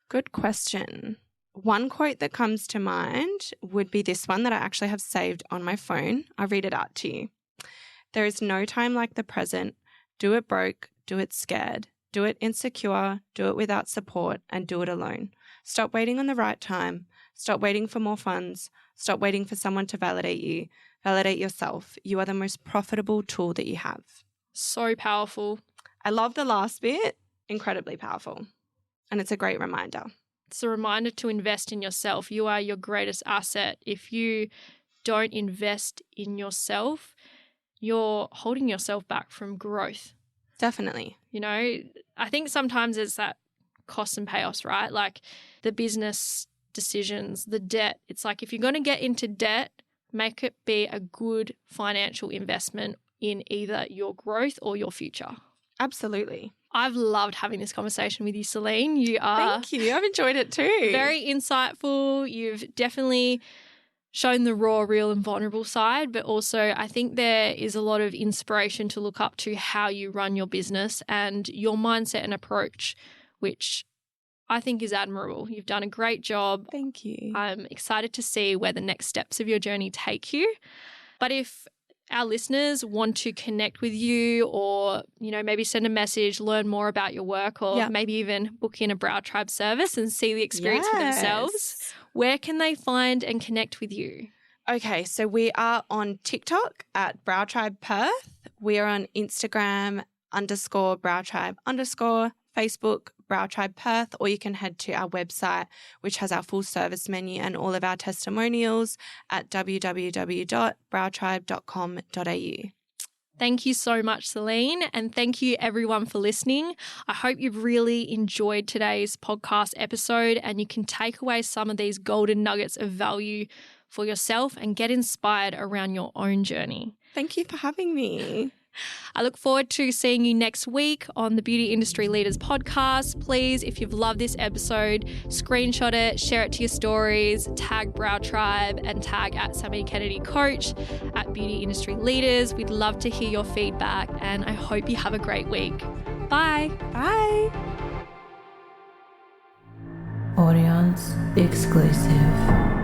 Good question. One quote that comes to mind would be this one that I actually have saved on my phone. I'll read it out to you. There is no time like the present. Do it broke, do it scared. Do it insecure, do it without support, and do it alone. Stop waiting on the right time. Stop waiting for more funds. Stop waiting for someone to validate you. Validate yourself. You are the most profitable tool that you have. So powerful. I love the last bit. Incredibly powerful. And it's a great reminder. It's a reminder to invest in yourself. You are your greatest asset. If you don't invest in yourself, you're holding yourself back from growth. Definitely. You know, I think sometimes it's that costs and payoffs, right? Like the business decisions, the debt. It's like if you're going to get into debt, make it be a good financial investment in either your growth or your future. Absolutely. I've loved having this conversation with you, Celine. You are Thank you. I've enjoyed it too. very insightful. You've definitely shown the raw, real and vulnerable side, but also I think there is a lot of inspiration to look up to how you run your business and your mindset and approach, which I think is admirable. You've done a great job. Thank you. I'm excited to see where the next steps of your journey take you. But if our listeners want to connect with you or, you know, maybe send a message, learn more about your work or maybe even book in a Brow Tribe service and see the experience for themselves, where can they find and connect with you? Okay, so we are on TikTok at Brow Tribe Perth. We are on Instagram _Brow Tribe _ Facebook Brow Tribe Perth, or you can head to our website, which has our full service menu and all of our testimonials at www.browtribe.com.au. Thank you so much, Celine, and thank you everyone for listening. I hope you've really enjoyed today's podcast episode and you can take away some of these golden nuggets of value for yourself and get inspired around your own journey. Thank you for having me. I look forward to seeing you next week on the Beauty Industry Leaders podcast. Please, if you've loved this episode, screenshot it, share it to your stories, tag Brow Tribe and tag at Sammy Kennedy Coach at Beauty Industry Leaders. We'd love to hear your feedback and I hope you have a great week. Bye. Bye. Audience exclusive.